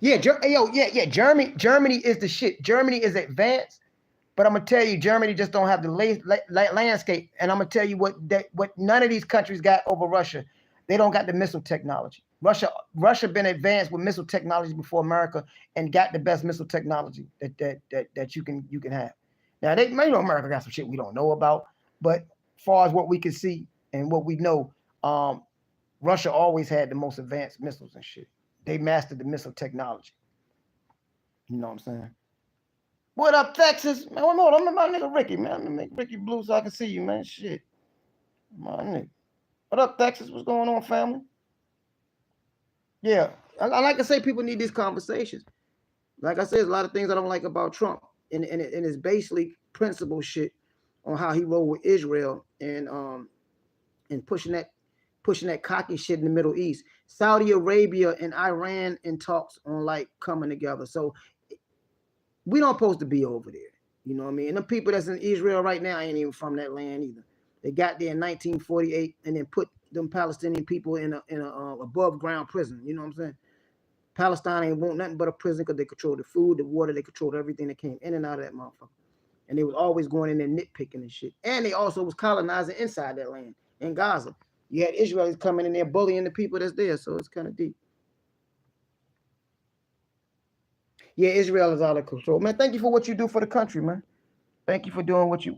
Yeah, Germany is the shit. Germany is advanced, but I'm gonna tell you, Germany just don't have the landscape. And I'm gonna tell you what none of these countries got over Russia. They don't got the missile technology. Russia been advanced with missile technology before America and got the best missile technology that you can have. Now America got some shit we don't know about, but as far as what we can see and what we know, Russia always had the most advanced missiles and shit. They mastered the missile technology. You know what I'm saying? What up, Texas? Man, hold on, I'm my nigga Ricky, man. I'm gonna make Ricky blue so I can see you, man. Shit. My nigga. What up, Texas? What's going on, family? Yeah, I like to say people need these conversations. Like I said, there's a lot of things I don't like about Trump, and it's basically principle shit on how he rolled with Israel and pushing that cocky shit in the Middle East. Saudi Arabia and Iran in talks on like coming together. So we don't supposed to be over there. You know what I mean? And the people that's in Israel right now ain't even from that land either. They got there in 1948 and then put them Palestinian people in a above ground prison. You know what I'm saying? Palestine ain't want nothing but a prison because they control the food, the water, they controlled everything that came in and out of that motherfucker. And they was always going in there nitpicking and shit. And they also was colonizing inside that land in Gaza. You had Israelis coming in there bullying the people that's there, so it's kind of deep. Yeah, Israel is out of control, man. Thank you for what you do for the country, man. Thank you for doing what you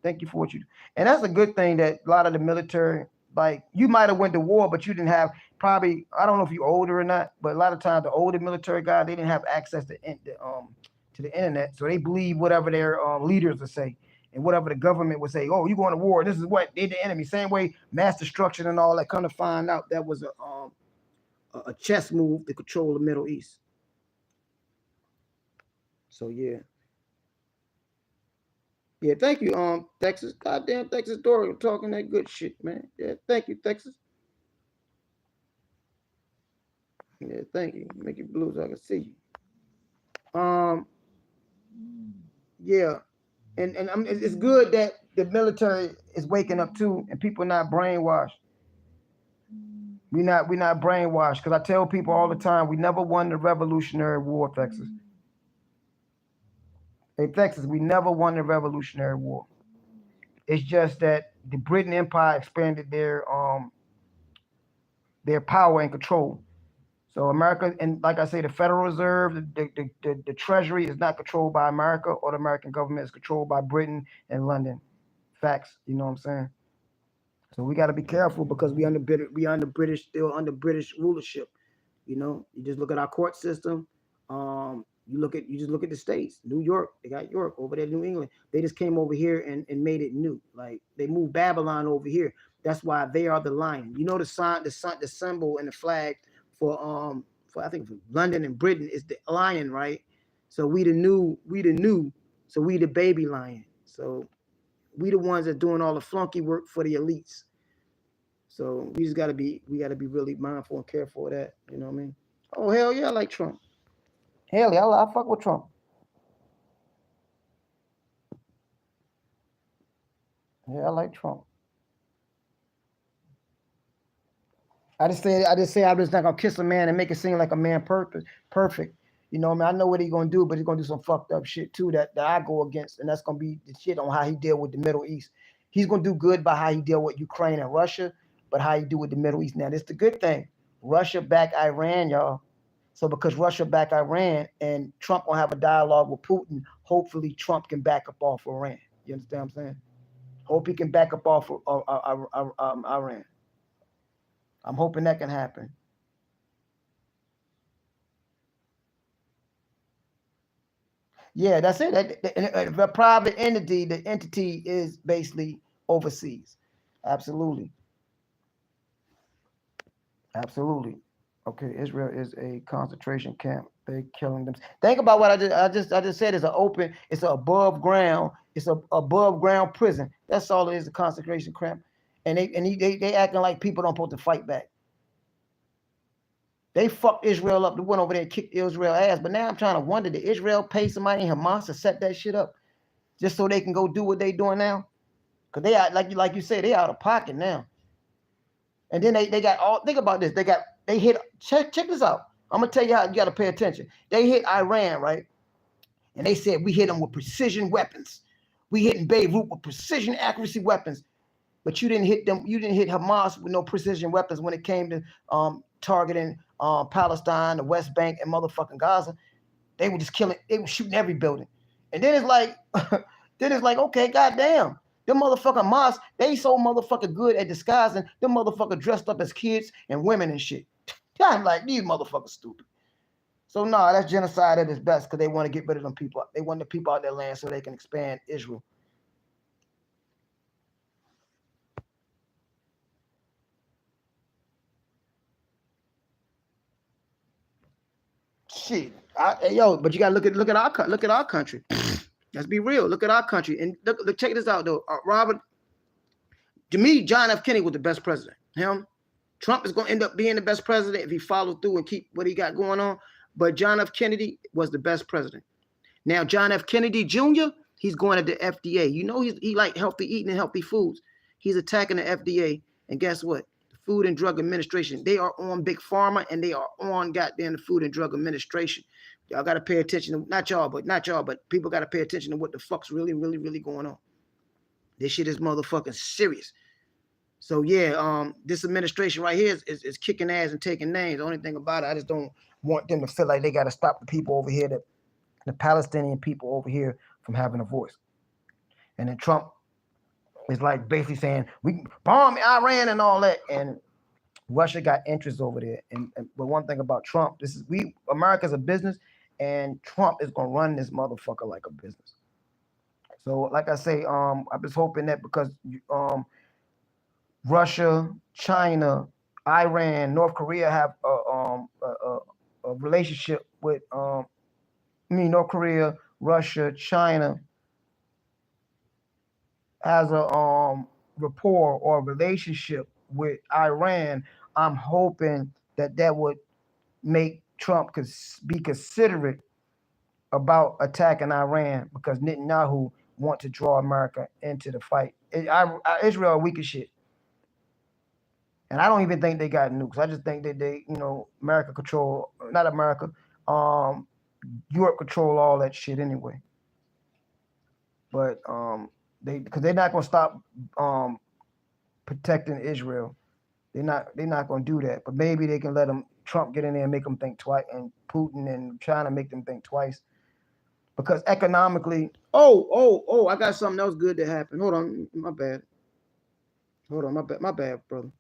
thank you for what you do. And that's a good thing that a lot of the military, like you might have went to war, but you didn't have probably, I don't know if you're older or not, but a lot of times the older military guys, they didn't have access to the internet. So they believe whatever their leaders would say and whatever the government would say. Oh, you going to war. This is what they're the enemy. Same way mass destruction and all that. Come to find out that was a chess move to control the Middle East. So yeah. Yeah, thank you, Texas. Goddamn Texas Dory talking that good shit, man. Yeah, thank you, Texas. Yeah, thank you. Make it blue so I can see you. Yeah. And it's good that the military is waking up too and people not brainwashed. We're not brainwashed, because I tell people all the time, we never won the Revolutionary War, Texas. Hey, Texas, we never won the Revolutionary War. It's just that the Britain Empire expanded their power and control. So America, and like I say, the Federal Reserve, the Treasury is not controlled by America, or the American government is controlled by Britain and London. Facts, you know what I'm saying? So we got to be careful, because we still under British rulership. You know, you just look at our court system. You just look at the states. New York, they got York over there. New England, they just came over here and made it new. Like they moved Babylon over here. That's why they are the lion. You know, the symbol and the flag for I think for London and Britain is the lion, right? So we the new. So we the baby lion. So we the ones that doing all the flunky work for the elites. So we gotta be really mindful and careful of that. You know what I mean? Oh hell yeah, I like Trump. Hell yeah, I fuck with Trump. Yeah, I like Trump. I just say I'm just not gonna kiss a man and make it seem like a man perfect. You know what I mean? I know what he's gonna do, but he's gonna do some fucked up shit too that I go against, and that's gonna be the shit on how he deal with the Middle East. He's gonna do good by how he deal with Ukraine and Russia, but how he do with the Middle East. Now, this is the good thing. Russia backed Iran, y'all. So because Russia backed Iran and Trump will have a dialogue with Putin, hopefully Trump can back up off Iran. You understand what I'm saying? Hope he can back up off Iran. I'm hoping that can happen. Yeah, that's it. The private entity, the entity is basically overseas. Absolutely. Absolutely. Okay, Israel is a concentration camp. They're killing them. Think about what I just said. It's an above ground prison. That's all it is, a concentration camp. And they acting like people don't supposed to fight back. They fucked Israel up. They went over there and kicked Israel ass. But now I'm trying to wonder, did Israel pay somebody in Hamas to set that shit up just so they can go do what they doing now? Because they are, like you said, they out of pocket now. And then they got all, think about this. They hit, check this out. I'm going to tell you how you got to pay attention. They hit Iran, right? And they said, we hit them with precision weapons. We hit Beirut with precision accuracy weapons. But you didn't hit Hamas with no precision weapons when it came to targeting Palestine, the West Bank, and motherfucking Gaza. They were just killing, they were shooting every building. And then it's like, okay, goddamn. Them motherfucking Hamas, they so motherfucking good at disguising. Them motherfuckers dressed up as kids and women and shit. I'm like, these motherfuckers stupid. So no, that's genocide at its best, because they want to get rid of them people. They want the people out their land so they can expand Israel. Shit, but you gotta look at our country. Let's be real. Look at our country, and look, check this out though. Robert, to me, John F. Kennedy was the best president. Him, Trump is gonna end up being the best president if he follows through and keep what he got going on. But John F. Kennedy was the best president. Now, John F. Kennedy Jr., he's going at the FDA. You know he like healthy eating and healthy foods. He's attacking the FDA. And guess what? The Food and Drug Administration, they are on Big Pharma and they are on goddamn the Food and Drug Administration. Y'all got to pay attention to, not y'all, but people got to pay attention to what the fuck's really, really, really going on. This shit is motherfucking serious. So yeah, this administration right here is kicking ass and taking names. The only thing about it, I just don't want them to feel like they got to stop the people over here, the Palestinian people over here, from having a voice. And then Trump is like basically saying we bomb Iran and all that, and Russia got interests over there. But one thing about Trump, America's a business, and Trump is gonna run this motherfucker like a business. So like I say, I'm just hoping that because Russia, China, Iran, North Korea have a relationship with North Korea, Russia, China has a rapport or relationship with Iran. I'm hoping that would make Trump be considerate about attacking Iran, because Netanyahu want to draw America into the fight. Israel weak as shit. And I don't even think they got nukes. I just think that they, America control, not America, Europe control all that shit anyway. But because they're not gonna stop protecting Israel. They're not gonna do that. But maybe they can let Trump get in there and make them think twice, and Putin and China make them think twice. Because economically, I got something else good to happen. Hold on, my bad. Hold on, my bad, brother.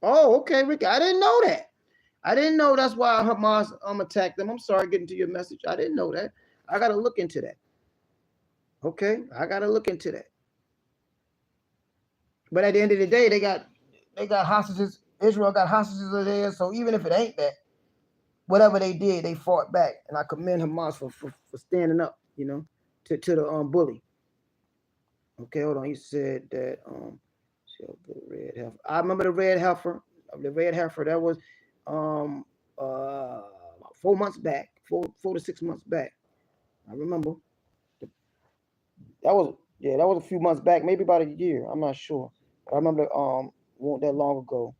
Oh, okay, Ricky. I didn't know that. I didn't know that's why Hamas attacked them. I'm sorry getting to your message. I didn't know that. I gotta look into that. Okay, I gotta look into that. But at the end of the day, they got hostages. Israel got hostages there. So even if it ain't that, whatever they did, they fought back. And I commend Hamas for standing up, to the bully. Okay, hold on. He said that the red heifer. I remember the red heifer. The red heifer, that was 4 months back, 4 to 6 months back. I remember. That was a few months back, maybe about a year. I'm not sure. But I remember wasn't that long ago.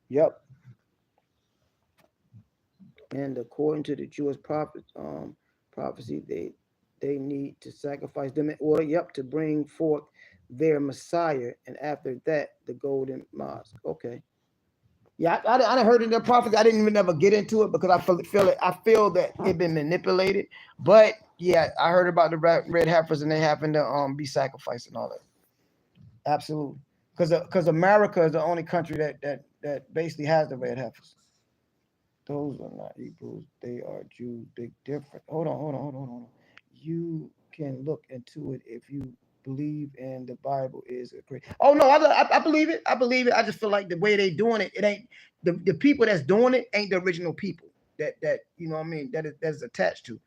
Yep. And according to the Jewish prophecy, they need to sacrifice them in order, to bring forth their Messiah, and after that, the golden mosque. Okay. Yeah, I didn't heard in their prophecy. I didn't even ever get into it because I feel that it been manipulated. But yeah, I heard about the red heifers and they happen to be sacrificed and all that. Absolutely, because America is the only country that basically has the red heifers. Those are not Hebrews; they are Jews. Big difference. Hold on. You can look into it if you believe in the Bible is a great. Oh no, I believe it. I believe it. I just feel like the way they doing it, it ain't the people that's doing it ain't the original people that you know what I mean that is attached to.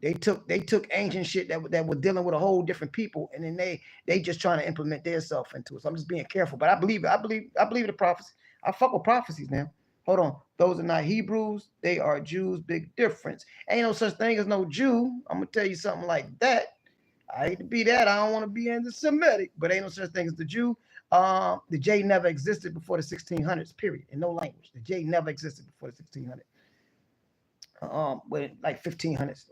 They took ancient shit that were dealing with a whole different people, and then they just trying to implement their self into it. So I'm just being careful, but I believe it. I believe the prophecy. I fuck with prophecies now. Hold on. Those are not Hebrews. They are Jews. Big difference. Ain't no such thing as no Jew. I'm going to tell you something like that. I hate to be that. I don't want to be anti-Semitic, but ain't no such thing as the Jew. The J never existed before the 1600s, period, in no language. The J never existed before the 1600s. Like 1500s,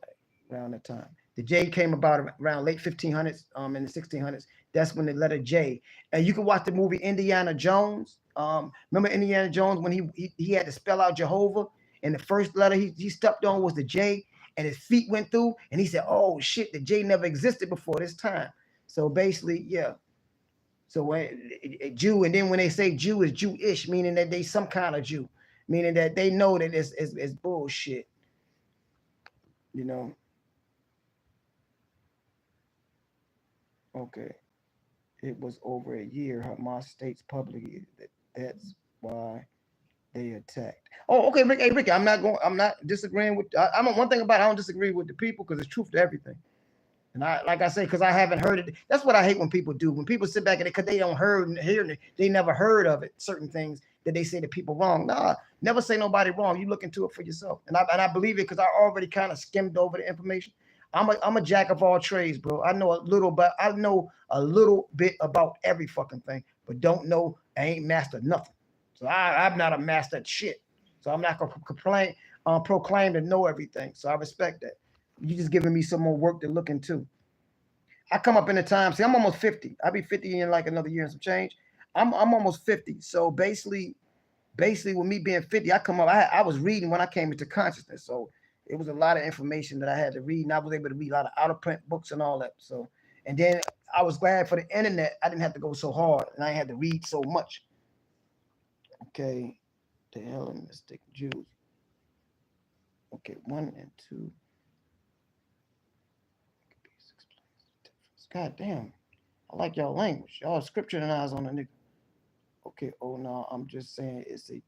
around that time. The J came about around late 1500s, in the 1600s. That's when the letter J. And you can watch the movie Indiana Jones. Remember Indiana Jones when he had to spell out Jehovah, and the first letter he stepped on was the J, and his feet went through, and he said, "Oh shit, the J never existed before this time." So basically, yeah. So when a Jew, and then when they say Jew is Jewish, meaning that they some kind of Jew, meaning that they know that it's bullshit, you know. Okay. It was over a year. Hamas states publicly that's why they attacked. Oh, okay, Rick. Hey, Ricky, I'm not disagreeing with. I'm one thing about it, I don't disagree with the people because it's truth to everything. And I, like I say, because I haven't heard it. That's what I hate when people do. When people sit back and because they don't hear it, they never heard of it. Certain things that they say to people wrong. Nah, never say nobody wrong. You look into it for yourself. And I believe it because I already kind of skimmed over the information. I'm a jack of all trades, bro. I know a little bit about every fucking thing, but don't know I ain't mastered nothing. So I'm not a master at shit. So I'm not gonna proclaim to know everything. So I respect that. You just giving me some more work to look into. I come up in the time. See, I'm almost 50. I'll be 50 in like another year and some change. I'm almost 50. So basically with me being 50, I come up. I was reading when I came into consciousness. So it was a lot of information that I had to read, and I was able to read a lot of out of print books and all that. So, and then I was glad for the internet. I didn't have to go so hard, and I had to read so much. Okay, the Hellenistic Jews. Okay, 1 and 2. God damn, I like y'all language. Y'all scripture and eyes on the nigga. Okay, oh no, I'm just saying it's a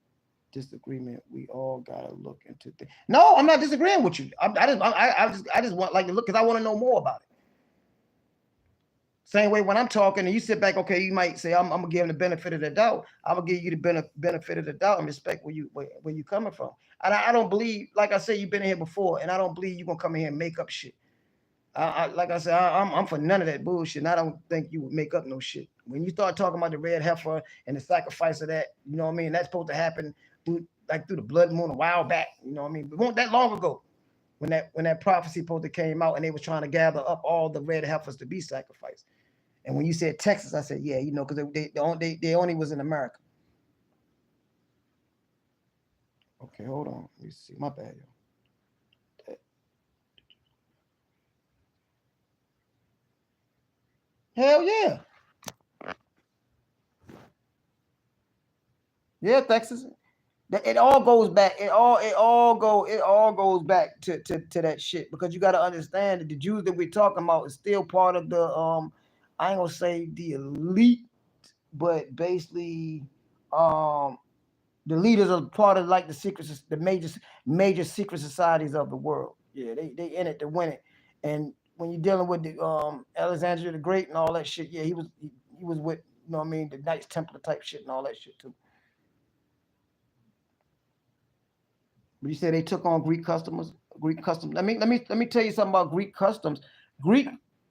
disagreement. We all gotta look into things. No, I'm not disagreeing with you. I just want like to look because I want to know more about it. Same way when I'm talking and you sit back, okay, you might say I'm gonna give him the benefit of the doubt. I'm gonna give you the benefit of the doubt and respect where you coming from. And I don't believe, like I said, you've been in here before, and I don't believe you're gonna come in here and make up shit. Like I said, I'm for none of that bullshit. And I don't think you would make up no shit. When you start talking about the red heifer and the sacrifice of that, you know what I mean? That's supposed to happen through the blood moon a while back. You know what I mean? It wasn't that long ago when that prophecy supposed to came out and they was trying to gather up all the red heifers to be sacrificed. And when you said Texas, I said, yeah, you know, because they only was in America. Okay, hold on. Let me see. My bad, yo. Hell yeah. Yeah, Texas. It all goes back. It all goes back to that shit because you got to understand that the Jews that we're talking about is still part of the I ain't gonna say the elite, but basically the leaders are part of like the major secret societies of the world. Yeah, they in it to win it. And when you're dealing with the Alexander the Great and all that shit, yeah, he was with, you know what I mean, the Knights Templar type shit and all that shit too. But you said they took on Greek customs. Let me tell you something about Greek customs. Greek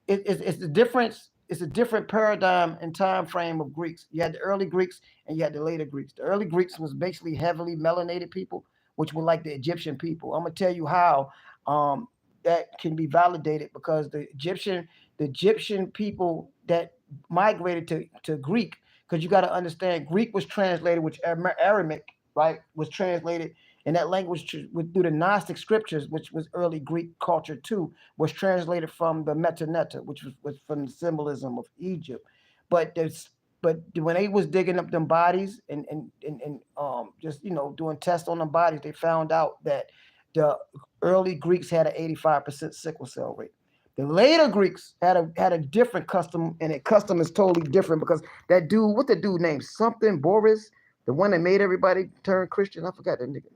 it's the difference. It's a different paradigm and time frame of Greeks. You had the early Greeks and you had the later Greeks. The early Greeks was basically heavily melanated people, which were like the Egyptian people. I'm gonna tell you how that can be validated because the Egyptian people that migrated to Greek, because you got to understand Greek was translated, which Aramaic, right, was translated. And that language through the Gnostic scriptures, which was early Greek culture too, was translated from the Metaneta, which was from the symbolism of Egypt. But when they was digging up them bodies and just, you know, doing tests on them bodies, they found out that the early Greeks had an 85% sickle cell rate. The later Greeks had a different custom, and that custom is totally different because that dude, what the dude named something Boris, the one that made everybody turn Christian, I forgot that nigga.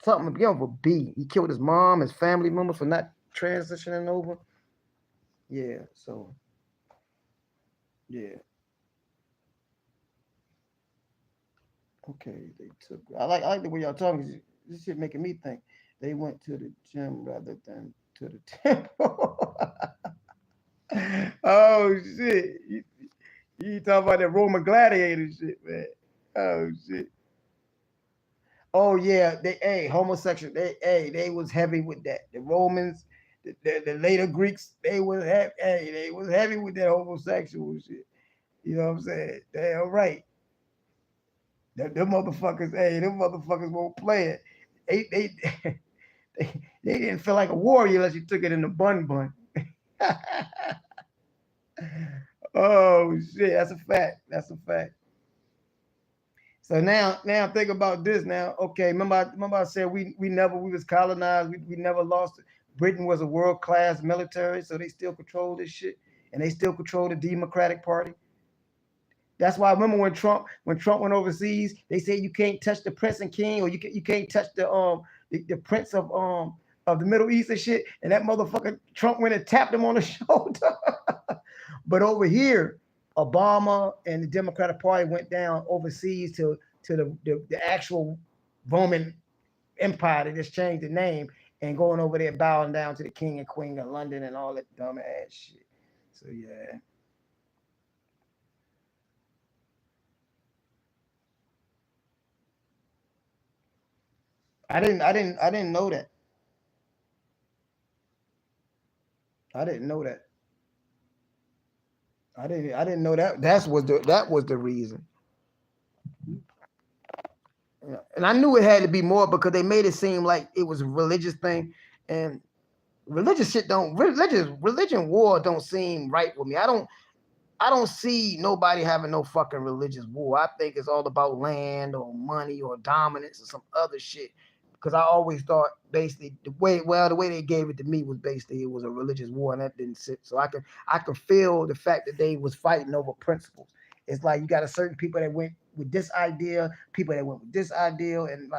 Something begin with B. He killed his mom, his family members for not transitioning over. Yeah, so yeah. Okay, they took. I like the way y'all talking. This shit making me think. They went to the gym rather than to the temple. Oh shit! You talking about that Roman gladiator shit, man? Oh shit! Oh yeah, homosexual. They was heavy with that. The Romans, the later Greeks, they was heavy with that homosexual shit. You know what I'm saying? Damn right. Them motherfuckers, them motherfuckers won't play it. They didn't feel like a warrior unless you took it in the bun. Oh shit, that's a fact. That's a fact. So now think about this. Now, okay, remember I said we was colonized. We never lost it. Britain was a world-class military, so they still control this shit, and they still control the Democratic Party. That's why I remember when Trump went overseas, they said you can't touch the prince and king, or you can't touch the prince of of the Middle East and shit, and that motherfucker Trump went and tapped him on the shoulder. But over here, Obama and the Democratic Party went down overseas to the actual Roman Empire. They just changed the name and going over there bowing down to the king and queen of London and all that dumb ass shit. So yeah. I didn't know that. I didn't know that. I didn't know that. That was the reason. Yeah. And I knew it had to be more because they made it seem like it was a religious thing, and religious shit religion war don't seem right with me. I don't see nobody having no fucking religious war. I think it's all about land or money or dominance or some other shit. Because I always thought basically the way they gave it to me was basically it was a religious war, and that didn't sit. So I could feel the fact that they was fighting over principles. It's like you got a certain people that went with this idea, people that went with this idea, and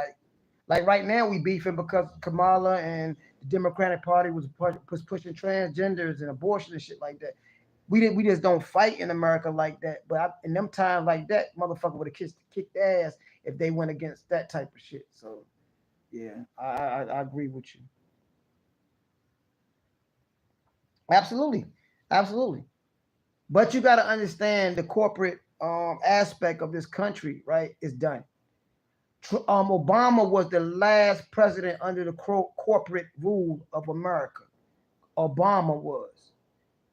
like right now we beefing because Kamala and the Democratic Party was pushing transgenders and abortion and shit like that. We just don't fight in America like that. But in them times like that, motherfucker would have kicked ass if they went against that type of shit. So. Yeah, I agree with you. Absolutely. But you got to understand the corporate aspect of this country, right? Is done. Obama was the last president under the corporate rule of America. Obama was.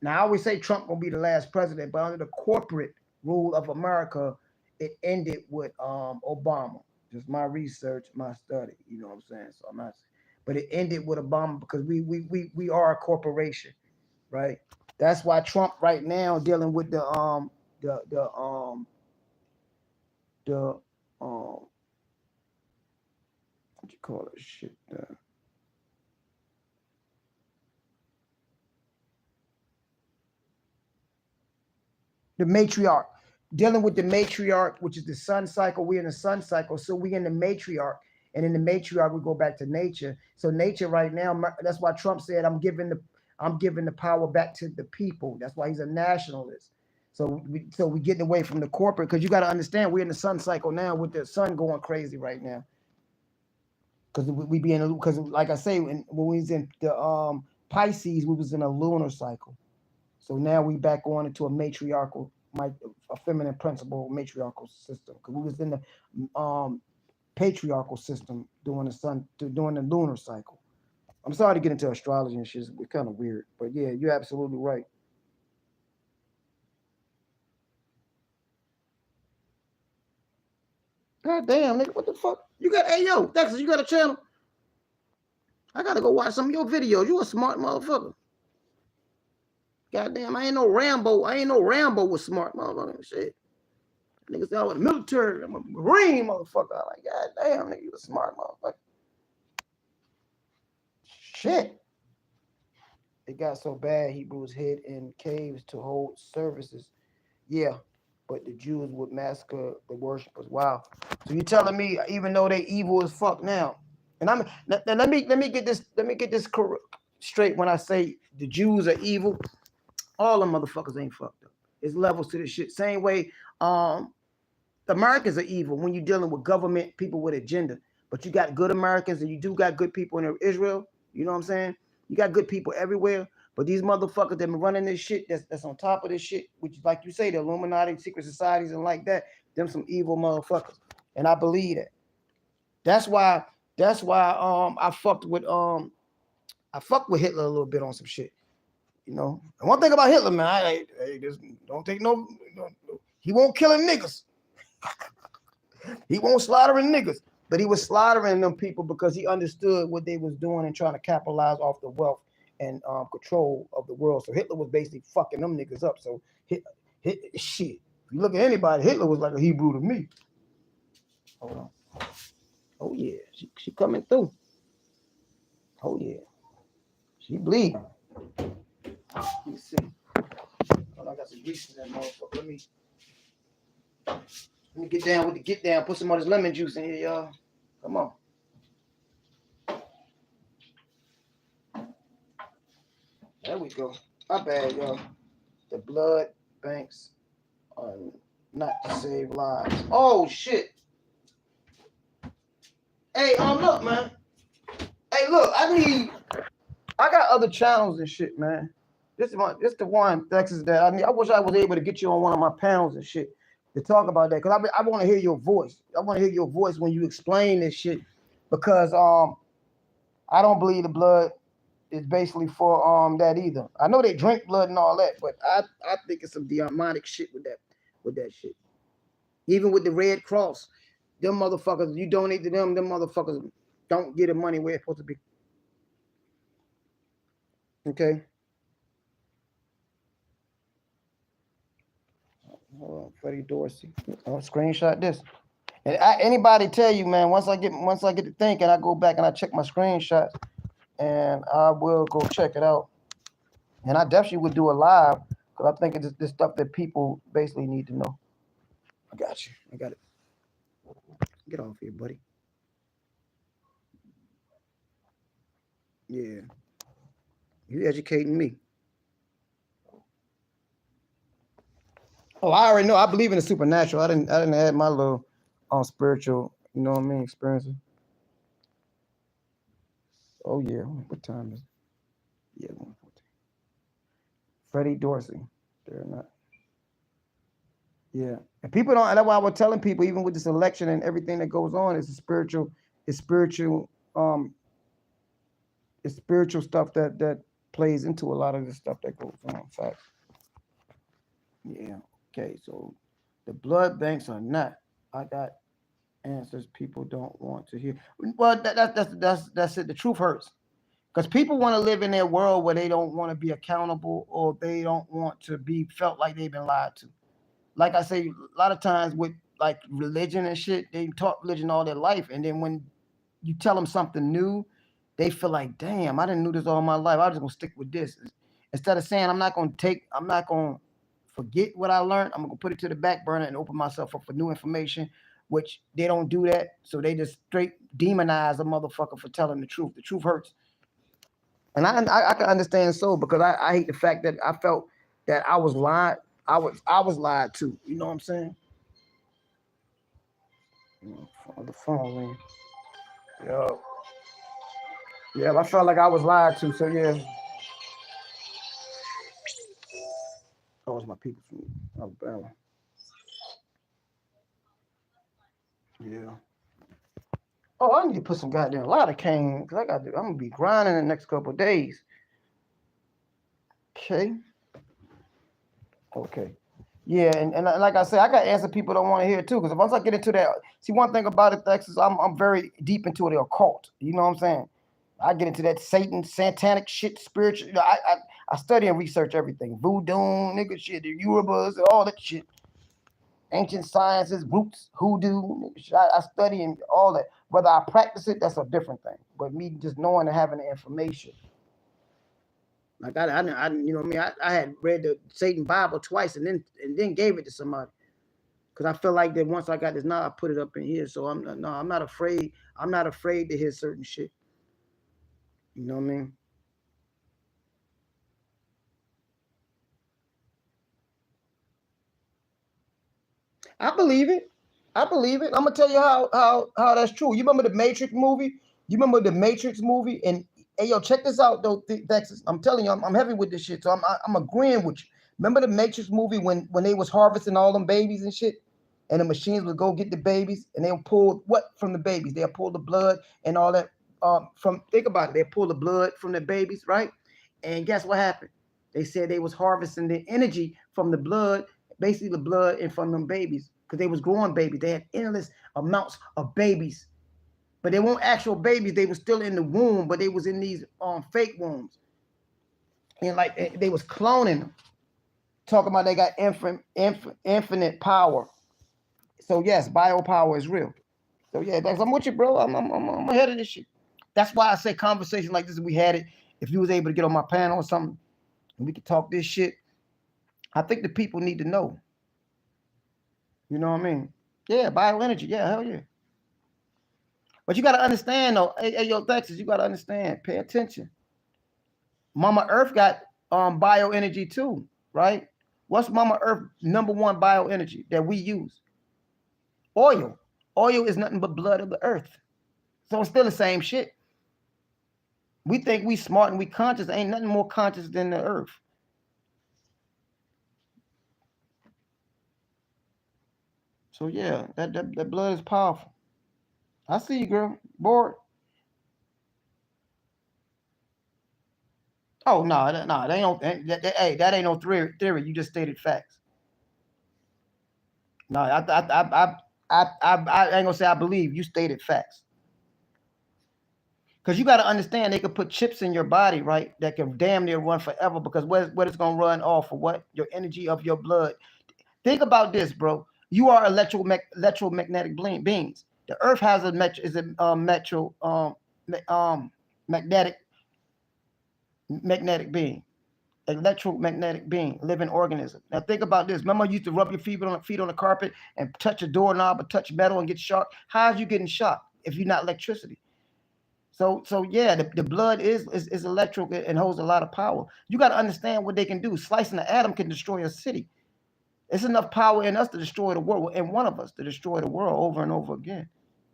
Now I always say Trump gonna be the last president, but under the corporate rule of America, it ended with Obama. Just my research, my study, you know what I'm saying? So I'm not, but it ended with Obama because we are a corporation, right? That's why Trump right now dealing with the what you call it shit? The matriarch. Dealing with the matriarch, which is the sun cycle. We're in the sun cycle, so we in the matriarch, and in the matriarch we go back to nature. So nature right now, that's why Trump said, "I'm giving the power back to the people." That's why he's a nationalist. So we getting away from the corporate, because you got to understand we're in the sun cycle now with the sun going crazy right now. Because because like I say, when we was in the Pisces, we was in a lunar cycle. So now we back on into a matriarchal. A feminine principle matriarchal system, because we was in the patriarchal system during the lunar cycle. I'm sorry to get into astrology and shit, it's kind of weird, but yeah, you're absolutely right. God damn, nigga, what the fuck? You got, hey yo, Dexter, you got a channel? I gotta go watch some of your videos. You a smart motherfucker. Goddamn, I ain't no Rambo with smart motherfucker shit. Niggas say I was military, I'm a Marine motherfucker. I'm like, God damn, nigga, you a smart motherfucker. Shit. It got so bad, Hebrews hid in caves to hold services. Yeah, but the Jews would massacre the worshipers. Wow. So you're telling me, even though they evil as fuck now, and let me get this straight. When I say the Jews are evil, all them motherfuckers ain't fucked up. It's levels to this shit. Same way, the Americans are evil when you're dealing with government people with agenda. But you got good Americans, and you do got good people in Israel. You know what I'm saying? You got good people everywhere. But these motherfuckers that been running this shit, that's on top of this shit, which, like you say, the Illuminati, secret societies, and like that, them some evil motherfuckers. And I believe that. That's why I fucked with Hitler a little bit on some shit. You know, and one thing about Hitler, man, I just don't take no, he won't killing niggas. He won't slaughtering niggas, but he was slaughtering them people because he understood what they was doing and trying to capitalize off the wealth and control of the world. So Hitler was basically fucking them niggas up. So shit, if you look at anybody, Hitler was like a Hebrew to me. Hold on. Oh yeah, she coming through. Oh yeah, she bleeding. Let me see. Oh, I got some grease in that motherfucker. Let me get down with the get down. Put some of this lemon juice in here, y'all. Come on. There we go. My bad, y'all. The blood banks are not to save lives. Oh shit. Hey, look, man. Hey, look, I got other channels and shit, man. This is the one, Texas, that I wish I was able to get you on one of my panels and shit to talk about that, because I want to hear your voice. I want to hear your voice when you explain this shit, because I don't believe the blood is basically for that either. I know they drink blood and all that, but I think it's some demonic shit with that shit. Even with the Red Cross, them motherfuckers, you donate to them motherfuckers don't get the money where it's supposed to be. Okay. Hold on, Freddie Dorsey. I'll screenshot this. And anybody tell you, man, once I get to thinking, I go back and I check my screenshots, and I will go check it out. And I definitely would do a live, because I think it's this stuff that people basically need to know. I got you. I got it. Get off here, buddy. Yeah. You educating me. Oh, I already know. I believe in the supernatural. I didn't have my little spiritual, you know what I mean, experiences. Oh yeah. What time is it? Yeah, 1:14. Freddie Dorsey. They're not. Yeah. And people don't, that's why I was telling people, even with this election and everything that goes on, it's spiritual stuff that plays into a lot of the stuff that goes on. In fact. Yeah. Okay, so the blood banks are not. I got answers people don't want to hear. Well, that's it. The truth hurts, because people want to live in their world where they don't want to be accountable, or they don't want to be felt like they've been lied to. Like I say, a lot of times with like religion and shit, they taught religion all their life, and then when you tell them something new, they feel like, damn, I didn't know this all my life. I'm just gonna stick with this instead of saying I'm not gonna forget what I learned. I'm gonna put it to the back burner and open myself up for new information, which they don't do that. So they just straight demonize a motherfucker for telling the truth. The truth hurts. And I can understand so, because I hate the fact that I felt that I was lied. I was lied to. You know what I'm saying? The phone ring. Yeah, I felt like I was lied to. So yeah. Oh, it's my people from Alabama. Yeah. Oh, I need to put some goddamn lidocaine, because I'm gonna be grinding in the next couple of days. Okay. Yeah, and like I said, I got answers people don't want to hear too. Because once I get into that, see, one thing about it, Texas, I'm very deep into the occult. You know what I'm saying? I get into that satanic shit, spiritual. You know, I study and research everything. Voodoo, nigga shit, the Urubas, all that shit. Ancient sciences, roots, hoodoo. I study and all that. Whether I practice it, that's a different thing. But me just knowing and having the information. Like I you know what I mean? I had read the Satan Bible twice and then gave it to somebody. Because I feel like that once I got this, now I put it up in here. So I'm not afraid. I'm not afraid to hear certain shit. You know what I mean? I believe it. I'm gonna tell you how that's true. You remember the Matrix movie? And hey, yo, check this out though, Texas. I'm telling you, I'm heavy with this shit. So I'm agreeing with you. Remember the Matrix movie when they was harvesting all them babies and shit, and the machines would go get the babies, and they'll pull what from the babies? They'll pull the blood and all that. Think about it. They pull the blood from the babies, right? And guess what happened? They said they was harvesting the energy from the blood, basically the blood, and from them babies, because they was growing babies. They had endless amounts of babies. But they weren't actual babies. They were still in the womb, but they was in these fake wombs. And like they was cloning them. Talking about they got infinite power. So yes, biopower is real. So yeah, I'm with you, bro. I'm ahead of this shit. That's why I say conversation like this, we had it. If you was able to get on my panel or something, and we could talk this shit, I think the people need to know. You know what I mean? Yeah, bioenergy. Yeah, hell yeah. But you got to understand, though. Hey, yo, Texas, you got to understand. Pay attention. Mama Earth got bioenergy too, right? What's Mama Earth #1 bioenergy that we use? Oil. Oil is nothing but blood of the earth. So it's still the same shit. We think we smart and we conscious. Ain't nothing more conscious than the earth. So yeah, that blood is powerful. I see you, girl. Bored? Oh no, that ain't no. Hey, that ain't no theory. You just stated facts. No, I ain't gonna say I believe. You stated facts. Because you got to understand, they could put chips in your body, right? That can damn near run forever. Because what it's gonna run off of what? Your energy of your blood. Think about this, bro. You are electromagnetic beings. The Earth has a magnetic being, electromagnetic being, living organism. Now think about this. Remember, you used to rub your feet on the carpet and touch a doorknob or touch metal and get shocked. How's you getting shocked if you're not electricity? So yeah, the blood is electric and holds a lot of power. You got to understand what they can do. Slicing an atom can destroy a city. It's enough power in us to destroy the world, in one of us to destroy the world over and over again.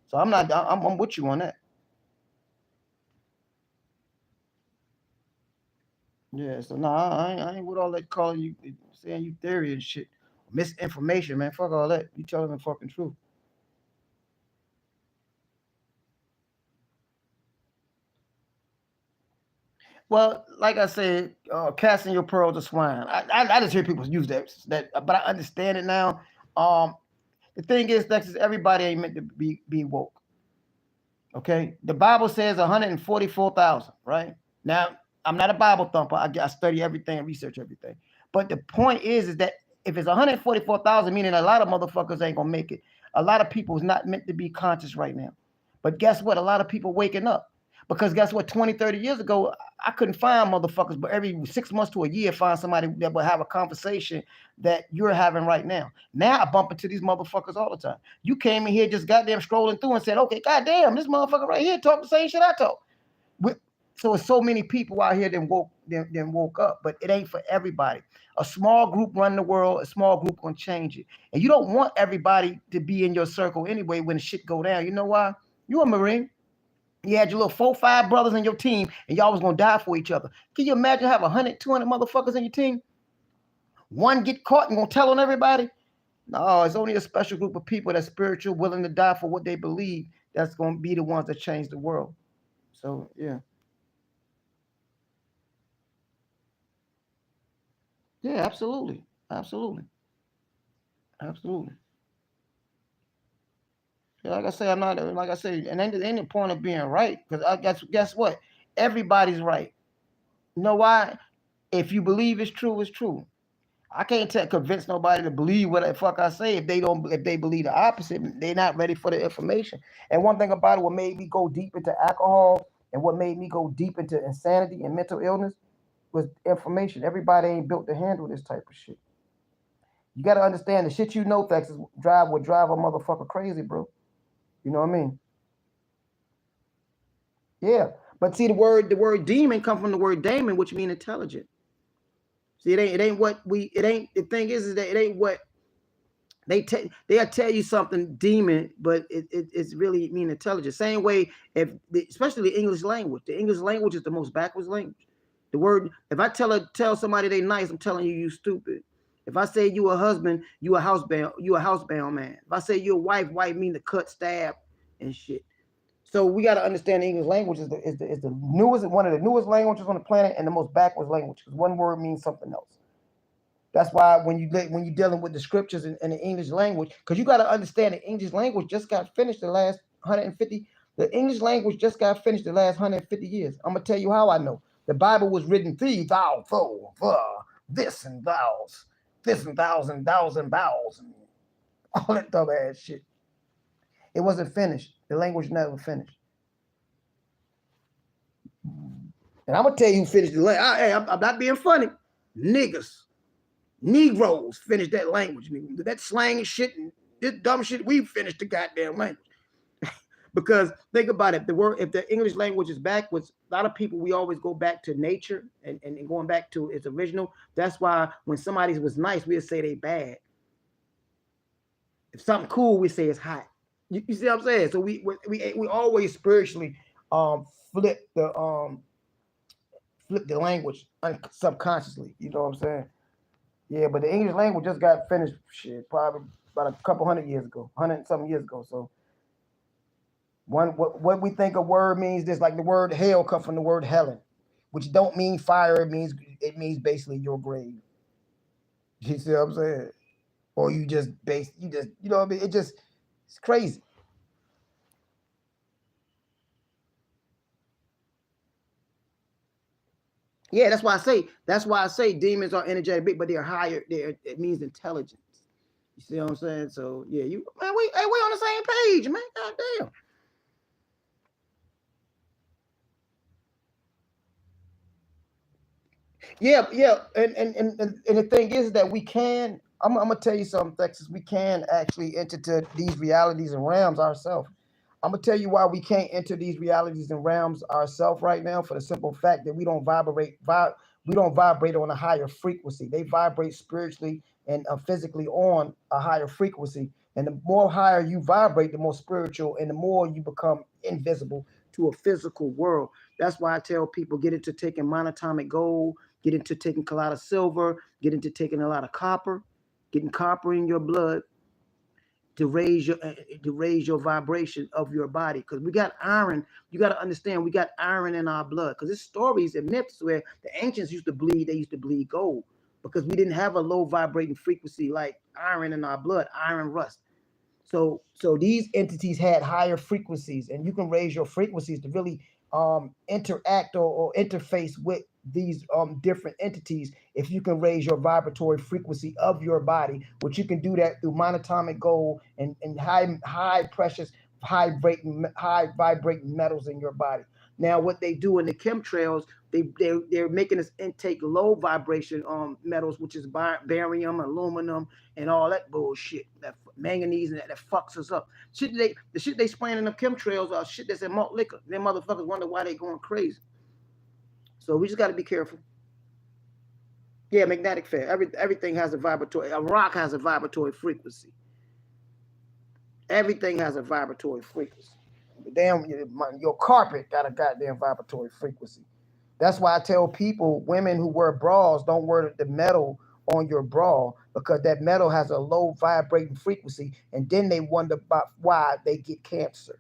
So I'm with you on that. Yeah, so no, I ain't with all that calling you, saying you theory and shit. Misinformation, man. Fuck all that. You telling the fucking truth. Well, like I said, casting your pearls to swine. I just hear people use that, but I understand it now. The thing is, Lexus, everybody ain't meant to be woke. Okay, the Bible says 144,000. Right now, I'm not a Bible thumper. I study everything, research everything. But the point is that if it's 144,000, meaning a lot of motherfuckers ain't gonna make it. A lot of people is not meant to be conscious right now. But guess what? A lot of people waking up. Because guess what? 20, 30 years ago, I couldn't find motherfuckers, but every 6 months to a year, find somebody that will have a conversation that you're having right now. Now I bump into these motherfuckers all the time. You came in here just goddamn scrolling through and said, okay, goddamn, this motherfucker right here talk the same shit I talk. So it's so many people out here that woke up, but it ain't for everybody. A small group run the world, a small group gonna change it. And you don't want everybody to be in your circle anyway when the shit go down. You know why? You a Marine. You had your little 4, 5 brothers in your team, and y'all was gonna die for each other. Can you imagine have 100, 200 motherfuckers in your team? One get caught and gonna tell on everybody? No, it's only a special group of people that's spiritual, willing to die for what they believe. That's gonna be the ones that change the world. So yeah. Yeah, absolutely. Absolutely. Absolutely. Yeah, like I say, I'm not like I say, and ain't the point of being right, because I guess what? Everybody's right. You know why? If you believe it's true, it's true. I can't convince nobody to believe what the fuck I say if they believe the opposite. They're not ready for the information. And one thing about it, what made me go deep into alcohol and what made me go deep into insanity and mental illness was information. Everybody ain't built to handle this type of shit. You got to understand the shit you know, Texas would drive a motherfucker crazy, bro. You know what I mean? Yeah, but see, the word demon come from the word daemon, which means intelligent. See, it ain't what the thing is that it ain't what they'll tell you something demon, but it's really mean intelligent. Same way, especially the English language. The English language is the most backwards language. The word, if I tell somebody they nice, I'm telling you stupid. If I say you a husband, you a housebound man. If I say you a wife mean the cut, stab, and shit. So we got to understand the English language is the newest, one of the newest languages on the planet, and the most backwards language, because one word means something else. That's why when you're dealing with the scriptures in the English language, because you got to understand the English language just got finished the last 150. The English language just got finished the last 150 years. I'm gonna tell you how I know. The Bible was written thee, thou, thou, this and thous, this and thous and thous and thous, and all that dumb ass shit. It wasn't finished. The language never finished. And I'm gonna tell you who finished the language. Hey, I'm not being funny. Niggas. Negroes finished that language. That slang shit and this dumb shit, we finished the goddamn language. Because think about it, if the English language is backwards, a lot of people, we always go back to nature and going back to its original. That's why when somebody was nice, we'll say they bad. If something cool, we say it's hot. You see what I'm saying? So we always spiritually flip the language subconsciously. You know what I'm saying? Yeah, but the English language just got finished probably about a couple 100 years ago, 100-something years ago. So what we think a word means, just like the word hell comes from the word Helen, which don't mean fire. It means basically your grave. You see what I'm saying? Or you know what I mean? It's crazy. Yeah, that's why I say demons are energetic, but they're higher. It means intelligence. You see what I'm saying? So yeah, we on the same page, man. God damn. Yeah, and the thing is that we can. I'm gonna tell you something, Texas. We can actually enter to these realities and realms ourselves. I'm gonna tell you why we can't enter these realities and realms ourselves right now. For the simple fact that we don't vibrate on a higher frequency. They vibrate spiritually and physically on a higher frequency. And the more higher you vibrate, the more spiritual and the more you become invisible to a physical world. That's why I tell people, get into taking monatomic gold, get into taking a lot of silver, get into taking a lot of copper, getting copper in your blood to raise your vibration of your body. Because we got iron. You got to understand, we got iron in our blood. Because there's stories and myths where the ancients used to bleed gold because we didn't have a low vibrating frequency like iron in our blood, iron rust. So these entities had higher frequencies, and you can raise your frequencies to really interact or interface with these different entities if you can raise your vibratory frequency of your body, which you can do that through monatomic gold and high precious, high vibrating metals in your body. Now, what they do in the chemtrails, they're making us intake low vibration metals, which is barium, aluminum, and all that bullshit, that manganese, and that fucks us up. The shit they spraying in the chemtrails are shit that's in malt liquor. Them motherfuckers wonder why they going crazy. So we just got to be careful. Yeah, magnetic field. Everything has a vibratory. A rock has a vibratory frequency. Everything has a vibratory frequency. Damn, your carpet got a goddamn vibratory frequency. That's why I tell people, women who wear bras, don't wear the metal on your bra, because that metal has a low vibrating frequency, and then they wonder about why they get cancer,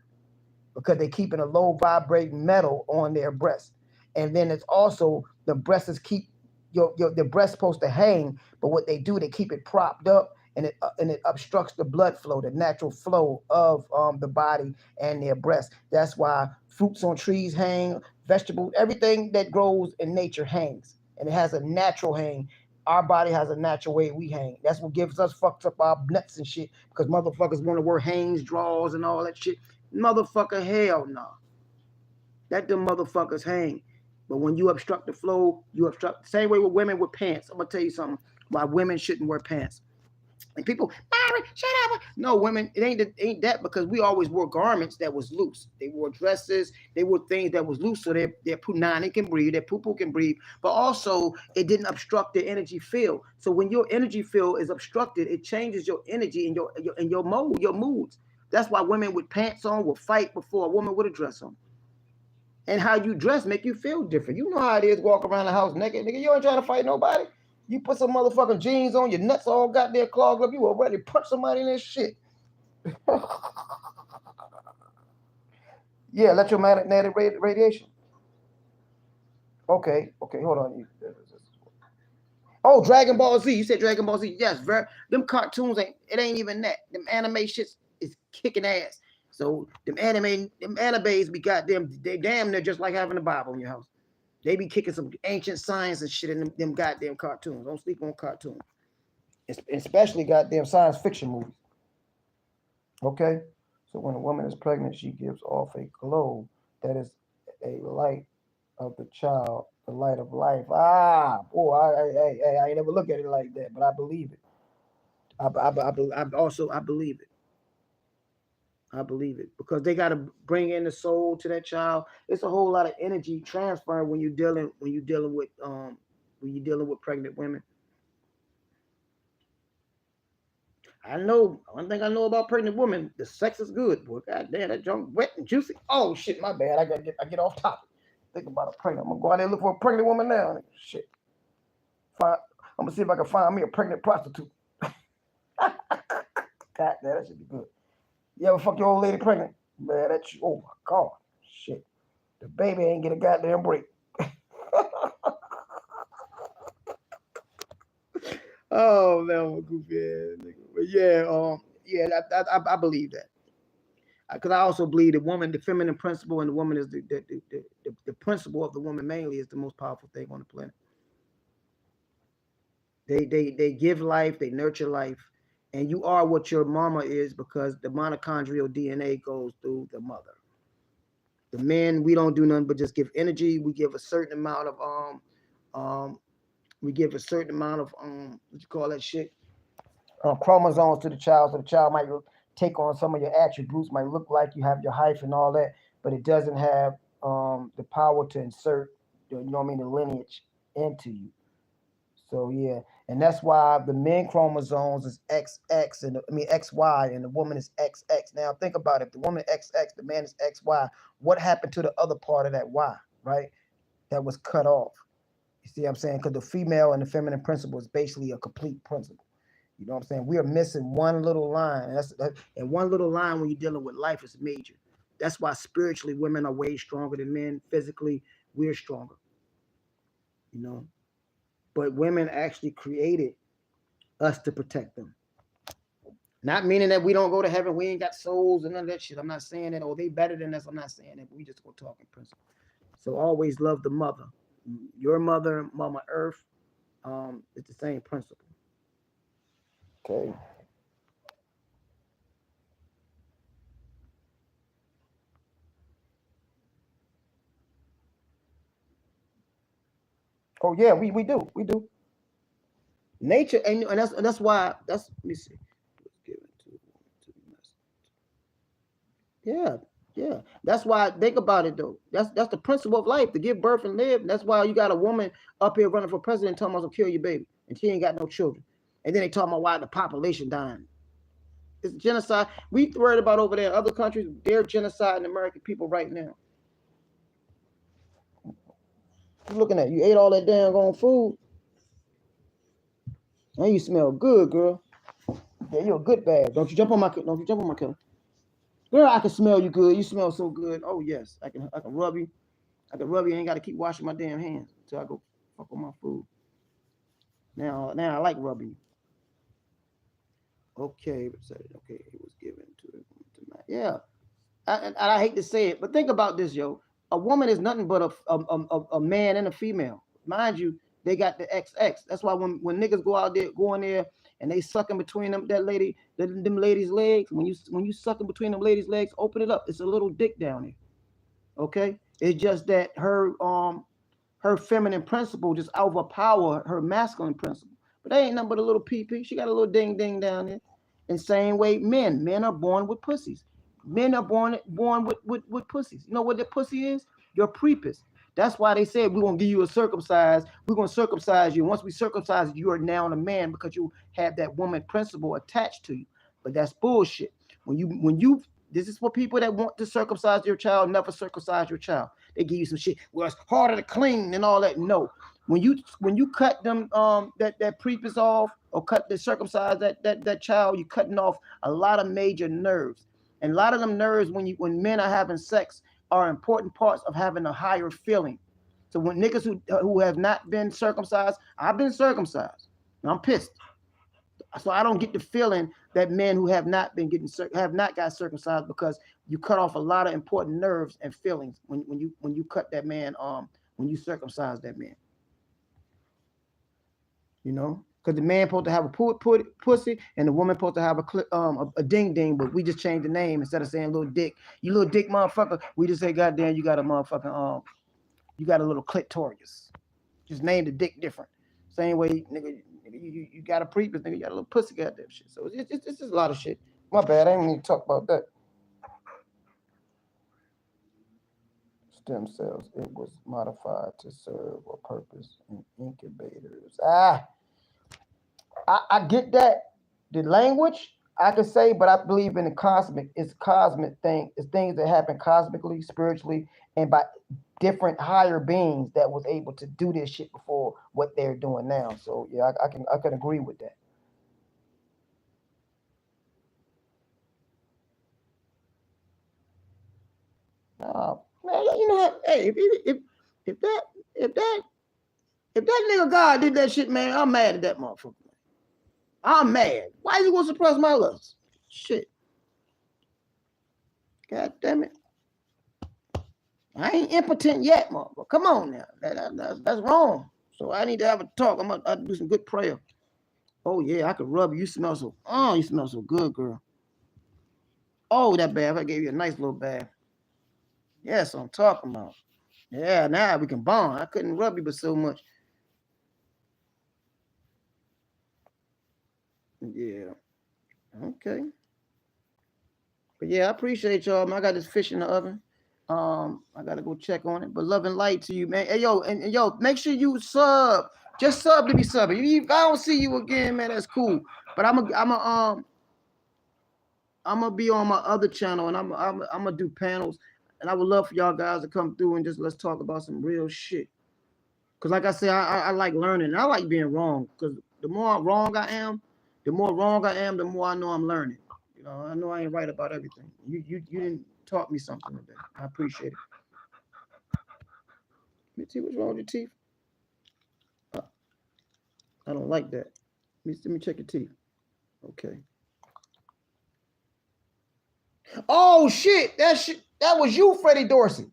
because they're keeping a low vibrating metal on their breast. And then it's also the breasts keep the breast supposed to hang, but what they do, they keep it propped up, and it obstructs the blood flow, the natural flow of the body and their breast. That's why fruits on trees hang, vegetables, everything that grows in nature hangs, and it has a natural hang. Our body has a natural way we hang. That's what gives us fucked up our nuts and shit, because motherfuckers want to wear hangs, draws, and all that shit. Motherfucker, hell no. Let them motherfuckers hang. But when you obstruct the flow, you obstruct. Same way with women with pants. I'm gonna tell you something why women shouldn't wear pants. And people, Mary, shut up. No, women, it ain't that, because we always wore garments that was loose. They wore dresses, they wore things that was loose, so their punani can breathe, their poo-poo can breathe, but also it didn't obstruct their energy field. So when your energy field is obstructed, it changes your energy and your mode, your moods. That's why women with pants on will fight before a woman with a dress on. And how you dress make you feel different. You know how it is, walk around the house naked, nigga. You ain't trying to fight nobody. You put some motherfucking jeans on, your nuts all goddamn clogged up, you were ready to punch somebody in this shit. Yeah, electromagnetic radiation. Okay, hold on. Oh, Dragon Ball Z. You said Dragon Ball Z. Yes, them cartoons ain't even that. Them anime shits is kicking ass. So them animes be goddamn, they damn near just like having a Bible in your house. They be kicking some ancient science and shit in them goddamn cartoons. Don't sleep on cartoons. Especially goddamn science fiction movies. Okay? So when a woman is pregnant, she gives off a glow that is a light of the child, the light of life. Ah, boy, I ain't never look at it like that, but I believe it. I believe it. I believe it because they got to bring in the soul to that child. It's a whole lot of energy transfer when you're dealing with pregnant women. I know one thing I know about pregnant women, the sex is good, boy. God damn, that junk wet and juicy. Oh shit, my bad. I get off topic. Think about a pregnant. I'm gonna go out there and look for a pregnant woman now. Shit. I'm gonna see if I can find me a pregnant prostitute. God damn, that should be good. You ever fuck your old lady pregnant? Man, that's oh my god. Shit. The baby ain't get a goddamn break. Oh man, I'm a goofy ass nigga. But I believe that. Because I also believe the woman, the feminine principle, and the woman is the principle of the woman mainly is the most powerful thing on the planet. They give life, they nurture life, and you are what your mama is because the mitochondrial DNA goes through the mother. The men, we don't do nothing but just give energy. We give a certain amount of what you call that shit, chromosomes to the child, so the child might take on some of your attributes, might look like you have your height and all that, but it doesn't have the power to insert, you know what I mean, the lineage into you. So yeah, and that's why the men chromosomes is XX and XY, and the woman is XX. Now think about it. If the woman is XX, the man is XY. What happened to the other part of that Y, right? That was cut off. You see what I'm saying? Because the female and the feminine principle is basically a complete principle. You know what I'm saying? We are missing one little line. And one little line when you're dealing with life is major. That's why spiritually women are way stronger than men. Physically, we're stronger. You know? But women actually created us to protect them. Not meaning that we don't go to heaven, we ain't got souls and none of that shit. I'm not saying that, oh, they better than us. I'm not saying that, but we just go talk in principle. So always love the mother. Your mother, Mama Earth, it's the same principle. Okay. Oh yeah, we do. Nature, and that's why let me see. Yeah. That's why think about it though. That's the principle of life, to give birth and live. That's why you got a woman up here running for president talking about kill your baby, and she ain't got no children. And then they talking about why the population dying. It's genocide. We worried about over there in other countries. They're genociding American people right now. You looking at you ate all that damn gone food. Now you smell good, girl. Yeah, you're a good bag. Don't you jump on my killer. Girl, I can smell you good. You smell so good. Oh yes, I can rub you. I ain't got to keep washing my damn hands until I go fuck on my food. Now I like rubbing you. Okay, it was given to tonight. Yeah, I hate to say it, but think about this, yo. A woman is nothing but a man and a female. Mind you, they got the XX. That's why when niggas go in there and they sucking between them ladies' legs. When you sucking between them ladies' legs, open it up. It's a little dick down there. Okay, it's just that her feminine principle just overpower her masculine principle. But that ain't nothing but a little pee. She got a little ding ding down there. In same way, men are born with pussies. Men are born with pussies. You know what the pussy is? Your prepuce. That's why they said we're gonna give you a circumcise. We're gonna circumcise you. Once we circumcise you, you are now a man because you have that woman principle attached to you. But that's bullshit. When you this is for people that want to circumcise your child, never circumcise your child. They give you some shit. Well, it's harder to clean and all that. No. When you cut them that prepuce off or circumcise that child, you're cutting off a lot of major nerves. And a lot of them nerves when men are having sex are important parts of having a higher feeling. So when niggas who have not been circumcised, I've been circumcised. I'm pissed. So I don't get the feeling that men who have not got circumcised, because you cut off a lot of important nerves and feelings when you cut that man when you circumcise that man. You know, because the man supposed to have a pussy and the woman supposed to have a ding ding, but we just changed the name. Instead of saying little dick, you little dick motherfucker, we just say goddamn you got a motherfucking you got a little clitoris. Just name the dick different. Same way, nigga. You got a prepuce, nigga. You got a little pussy, goddamn shit. So it's just a lot of shit. My bad. I didn't need to talk about that. stem cells. It was modified to serve a purpose in incubators. I get that. The language I can say, but I believe in the cosmic. It's cosmic thing. It's things that happen cosmically, spiritually, and by different higher beings that was able to do this shit before what they're doing now. So yeah, I can agree with that. Man, you know what? Hey, if that if that if that nigga God did that shit, man, I'm mad at that motherfucker. I'm mad. Why you gonna suppress my lust? Shit. God damn it. I ain't impotent yet, motherfucker. Come on now. That's wrong. So I need to have a talk. I'm gonna do some good prayer. Oh yeah, I could rub you. You smell so good, girl. Oh, that bath. I gave you a nice little bath. Yes, I'm talking about. Yeah, now we can bond. I couldn't rub you but so much. Yeah. Okay. But yeah, I appreciate y'all, man. I got this fish in the oven. I gotta go check on it. But love and light to you, man. Hey, yo, and yo, make sure you sub. Just sub to be subbing. If I don't see you again, man, that's cool. But I'm gonna be on my other channel, and I'm gonna do panels. And I would love for y'all guys to come through and just let's talk about some real shit. Cause like I said, I like learning. And I like being wrong. Cause the more wrong I am, the more I know I'm learning. You know, I know I ain't right about everything. You didn't taught me something today. I appreciate it. Let me see what's wrong with your teeth. I don't like that. Let me check your teeth. Okay. Oh shit! That was you, Freddie Dorsey.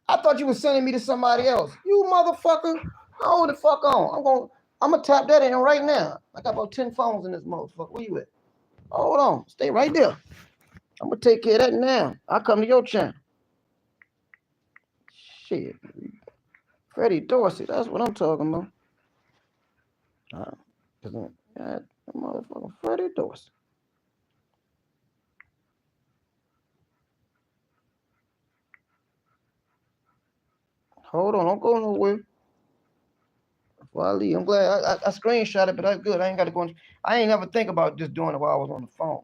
I thought you were sending me to somebody else. You motherfucker! Hold the fuck on. I'm gonna tap that in right now. I got about 10 phones in this motherfucker. Where you at? Hold on. Stay right there. I'm gonna take care of that now. I'll come to your channel. Shit. Freddie Dorsey, that's what I'm talking about. That motherfucker Freddie Dorsey. Hold on, don't go nowhere. Before I leave, I'm glad I screenshot it, but that's good. I ain't got to go. I ain't never think about just doing it while I was on the phone.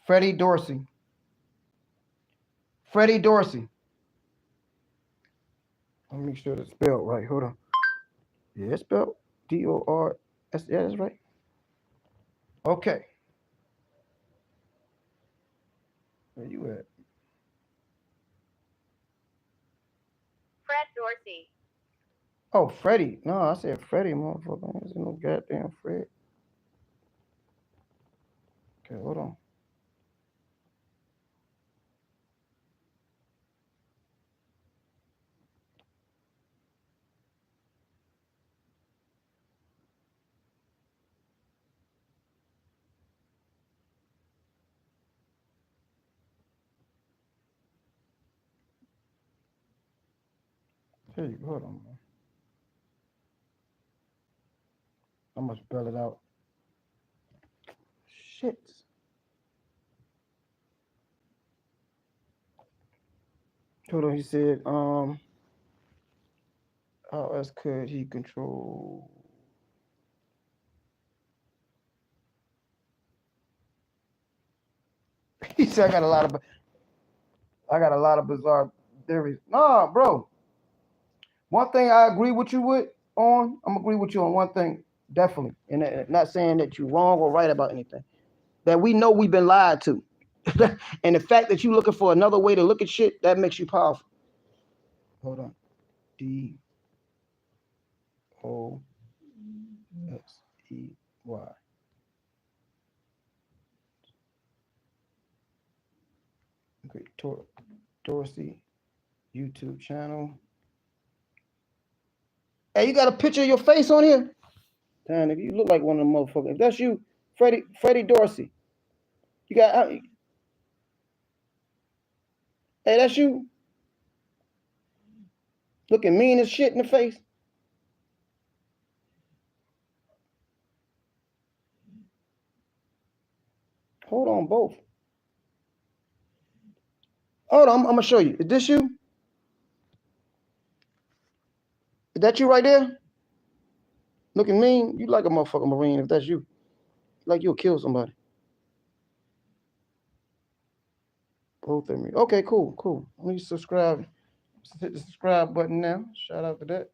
Freddie Dorsey. Freddie Dorsey. Let me make sure it's spelled right. Hold on. Yeah, it's spelled D-O-R-S. Yeah, that's right. Okay. Where you at? Fred Dorsey. Oh, Freddie. No, I said Freddie, motherfucker. There's no goddamn Fred. Okay, hold on. Hey, hold on, man. I'm gonna spell it out. Shit. Hold on, he said, how else could he control? He said I got a lot of bizarre theories. Nah, bro. One thing I agree with you I'm agree with you on one thing, definitely. And not saying that you're wrong or right about anything. That we know we've been lied to. And the fact that you're looking for another way to look at shit, that makes you powerful. Hold on. D-O-S-E-Y. Okay, Dorsey YouTube channel. Hey, you got a picture of your face on here? Damn, if you look like one of them motherfuckers. If that's you, Freddie Dorsey. You got hey, that's you. Looking mean as shit in the face. Hold on, both. Hold on, I'm gonna show you. Is this you? Is that you right there? Looking mean? You like a motherfucking Marine if that's you. Like you'll kill somebody. Both of me. Okay, cool. Let me subscribe. Hit the subscribe button now. Shout out to that.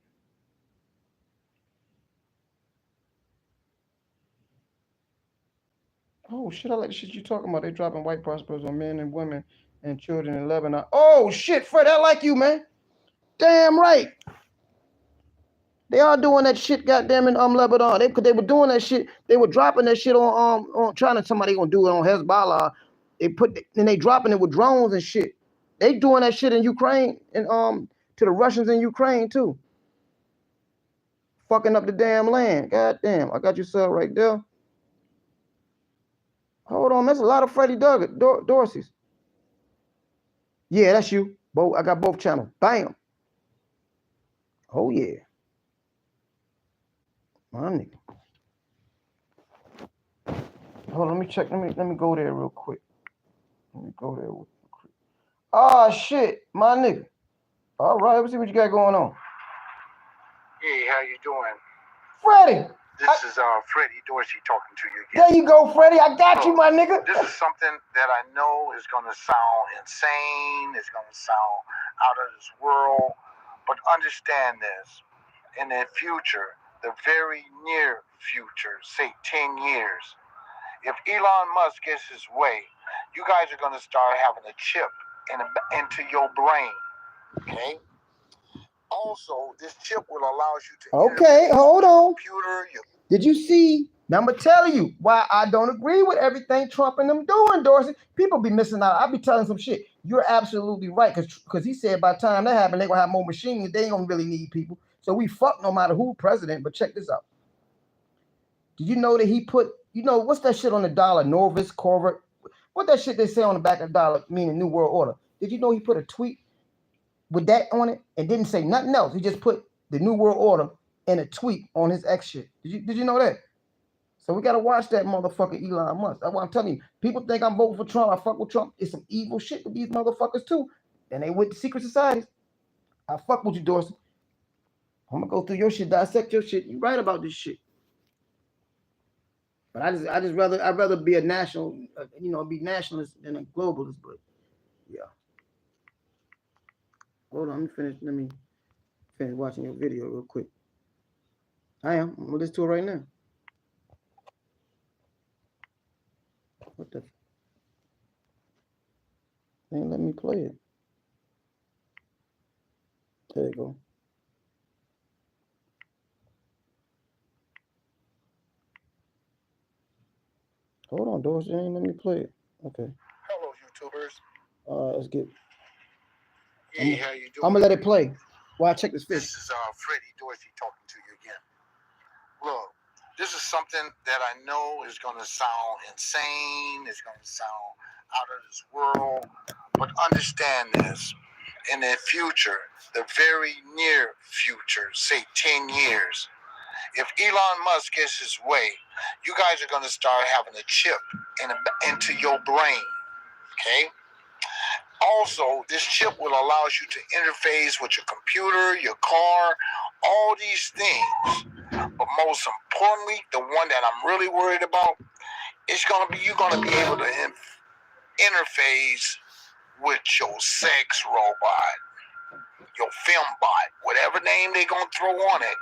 Oh shit, I like the shit you talking about. They dropping white prosperous on men and women and children in Lebanon. Oh shit, Fred, I like you, man. Damn right. They are doing that shit, goddamn, in Lebanon. They were doing that shit. They were dropping that shit on trying to somebody gonna do it on Hezbollah. They dropping it with drones and shit. They doing that shit in Ukraine and to the Russians in Ukraine too. Fucking up the damn land. Goddamn, I got you sub right there. Hold on, that's a lot of Freddie Dorsey's. Yeah, that's you. Both. I got both channels. Bam. Oh yeah. My nigga. Hold on, let me check. Let me go there real quick. Let me go there real quick. Ah shit, my nigga. All right, let's see what you got going on. Hey, how you doing? Freddie. This is Freddie Dorsey talking to you again. There you go, Freddie. I got you, my nigga. This is something that I know is going to sound insane. It's going to sound out of this world. But understand this. In the future, the very near future, say 10 years, if Elon Musk gets his way, you guys are going to start having a chip into your brain. Okay? Also, this chip will allow you to hold on. computer. Did you see? Now I'm gonna tell you why I don't agree with everything Trump and them doing, Dorsey. People be missing out. I be telling some shit. You're absolutely right, because he said by the time that happens, they're gonna have more machines. They ain't gonna really need people. So we fuck no matter who president. But check this out. Did you know that he put, what's that shit on the dollar? Norvis, Corvette. What that shit they say on the back of the dollar, meaning New World Order? Did you know he put a tweet with that on it and didn't say nothing else? He just put the New World Order in a tweet on his X shit. Did you know that? So we gotta watch that motherfucker Elon Musk. That's what I'm telling you. People think I'm voting for Trump. I fuck with Trump. It's some evil shit with these motherfuckers too. And they with the secret societies. I fuck with you, Dorsey. I'm gonna go through your shit, dissect your shit. You right about this shit. But I'd rather be a national, be nationalist than a globalist. But yeah. Hold on, let me finish watching your video real quick. I'm gonna listen to it right now. What the? They ain't let me play it. There you go. Hold on, Dorsey, they ain't let me play it. Okay. Hello, YouTubers. Let's get. Hey, how you doing? I'm gonna let it play while I check this fish. This is Freddie Dorsey talking to you again. Look, this is something that I know is going to sound insane. It's going to sound out of this world. But understand this. In the future, the very near future, say 10 years, if Elon Musk gets his way, you guys are going to start having a chip into your brain. Okay? Also, this chip will allow you to interface with your computer, your car, all these things. But most importantly, the one that I'm really worried about, you're gonna be able to interface with your sex robot, your fembot, whatever name they gonna throw on it.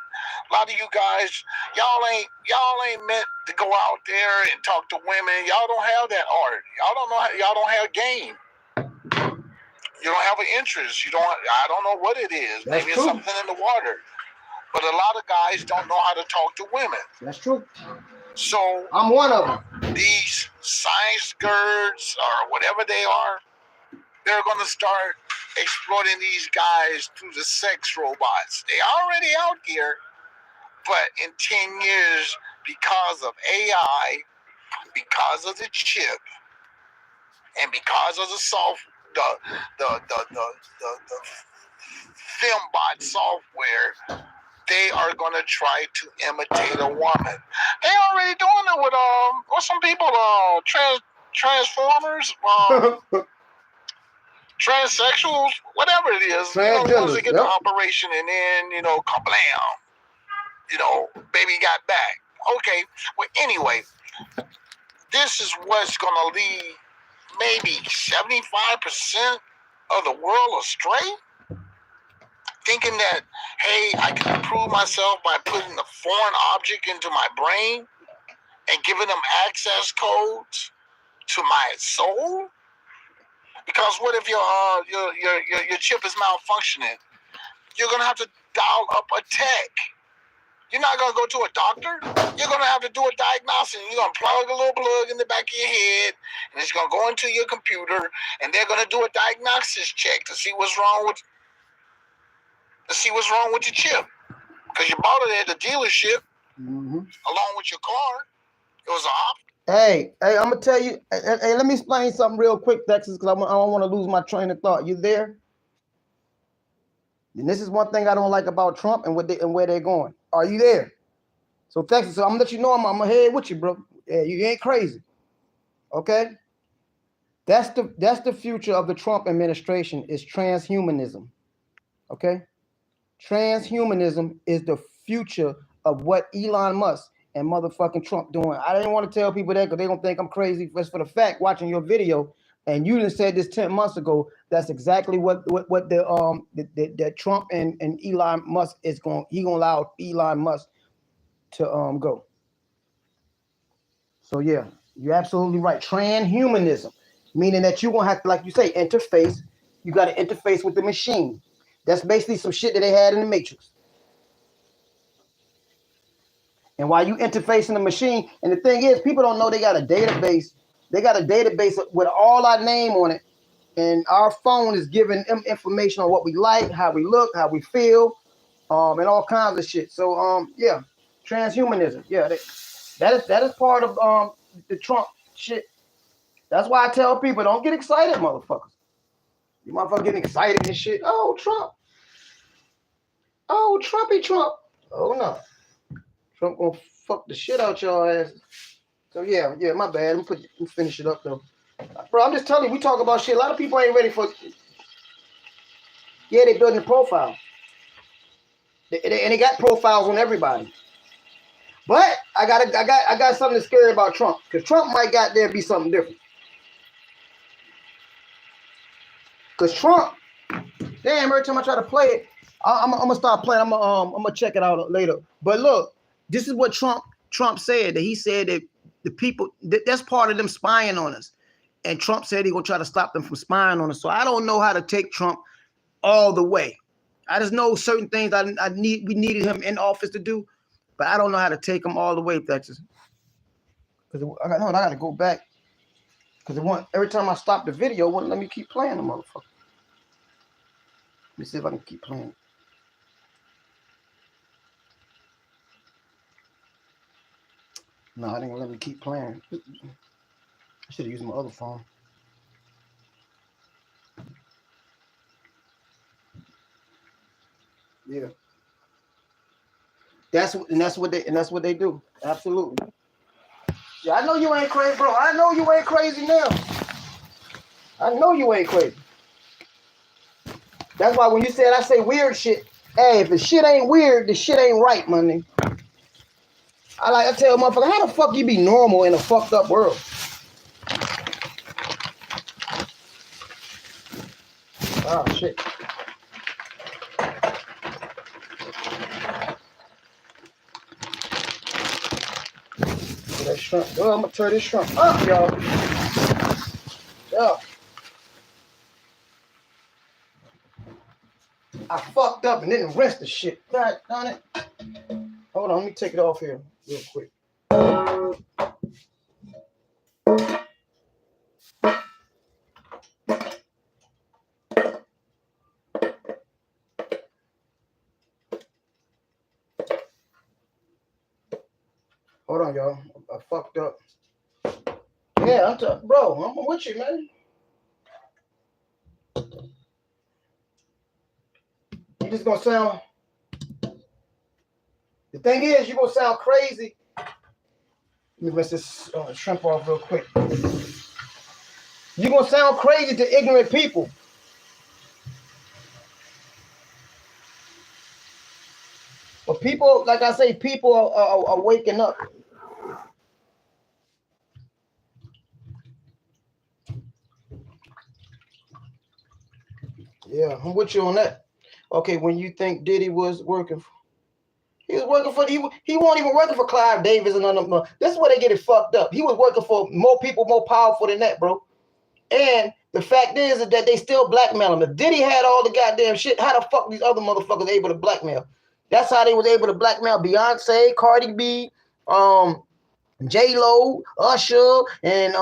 A lot of you guys, y'all ain't meant to go out there and talk to women. Y'all don't have that art. Y'all don't have game. You don't have an interest. I don't know what it is. That's Maybe true. It's something in the water. But a lot of guys don't know how to talk to women. That's true. So I'm one of them. these science girls or whatever they are, they're going to start exploiting these guys through the sex robots. They already out here, but in 10 years, because of AI, because of the chip, and because of the FemBot software, they are going to try to imitate a woman. They already doing it with what some people transformers, transsexuals, whatever it is. You know, once they get the operation and then kablam, baby got back. Okay. Well, anyway, this is what's going to lead maybe 75% of the world astray. Thinking that, hey, I can improve myself by putting a foreign object into my brain and giving them access codes to my soul. Because what if your chip is malfunctioning? You're gonna have to dial up a tech. You're not gonna go to a doctor. You're gonna have to do a diagnosis. You're gonna plug a little plug in the back of your head, and it's gonna go into your computer, and they're gonna do a diagnosis check to see what's wrong with. Your chip, because you bought it at the dealership along with your car. It was an option. Hey, I'm gonna tell you. Hey, let me explain something real quick, Texas, because I don't want to lose my train of thought. You there? And this is one thing I don't like about Trump and where they're going. Are you there? So Texas, I'm gonna let you know I'm ahead with you, bro. Yeah, you ain't crazy. Okay. That's the future of the Trump administration is transhumanism. Okay. Transhumanism is the future of what Elon Musk and motherfucking Trump doing. I didn't want to tell people that because they're gonna think I'm crazy. Just for the fact, watching your video, and you done said this 10 months ago. That's exactly what the Trump and Elon Musk is going. He gonna allow Elon Musk to go. So yeah, you're absolutely right. Transhumanism, meaning that you're gonna have to, like you say, interface. You got to interface with the machine. That's basically some shit that they had in the Matrix. And while you interface in the machine, and the thing is, people don't know they got a database. They got a database with all our name on it. And our phone is giving them information on what we like, how we look, how we feel, and all kinds of shit. So, yeah, transhumanism. Yeah, that is part of the Trump shit. That's why I tell people, don't get excited, motherfuckers. You motherfuckers getting excited and shit. Oh, Trump. Oh, Trumpy Trump. Oh, no. Trump gonna fuck the shit out y'all asses. So, yeah, my bad. Let me finish it up, though. Bro, I'm just telling you, we talk about shit. A lot of people ain't ready for it. Yeah, they building a profile. And they got profiles on everybody. But I got something scary about Trump. Because Trump might got there be something different. Because Trump, damn, every time I try to play it, I'm gonna start playing. I'm gonna check it out later. But look, this is what Trump said. That he said that the people that's part of them spying on us, and Trump said he gonna try to stop them from spying on us. So I don't know how to take Trump all the way. I just know certain things we needed him in office to do, but I don't know how to take him all the way, Texas. Because I got to go back. Because every time I stop the video, it wouldn't let me keep playing the motherfucker. Let me see if I can keep playing. No, it didn't let me keep playing. I should have used my other phone. Yeah. That's what they do. Absolutely. Yeah, I know you ain't crazy, bro. I know you ain't crazy now. I know you ain't crazy. That's why when you said I say weird shit, hey, if the shit ain't weird, the shit ain't right, my nigga. I tell motherfucker, how the fuck you be normal in a fucked up world? Oh shit. That shrimp. Oh, I'm gonna tear this shrimp up, y'all. Yeah. I fucked up and didn't rinse the shit. God darn it. Hold on, let me take it off here real quick. Hold on, y'all. I fucked up. Yeah, bro, I'm with you, man. this is gonna sound. The thing is, you're gonna sound crazy. Let me rinse this shrimp off real quick. You're gonna sound crazy to ignorant people. But people, like I say, people are waking up. Yeah, I'm with you on that. Okay, when you think Diddy was working for, he was working for, he wasn't even working for Clive Davis and none of them. This is where they get it fucked up. He was working for more people, more powerful than that, bro. And the fact is that they still blackmail him. If Diddy had all the goddamn shit, how the fuck these other motherfuckers able to blackmail? That's how they was able to blackmail Beyonce, Cardi B, J-Lo, Usher, and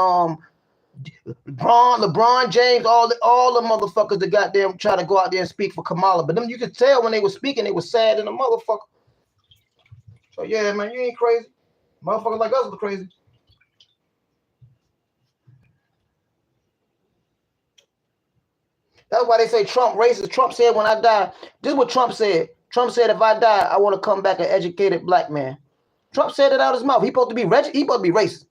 LeBron James, all the motherfuckers that goddamn try to go out there and speak for Kamala. But them, you could tell when they were speaking, they were sad in the motherfucker. So yeah, man, you ain't crazy. Motherfuckers like us are crazy. That's why they say Trump racist. Trump said when I die, this is what Trump said. Trump said if I die, I want to come back an educated black man. Trump said it out his mouth. He supposed to be racist.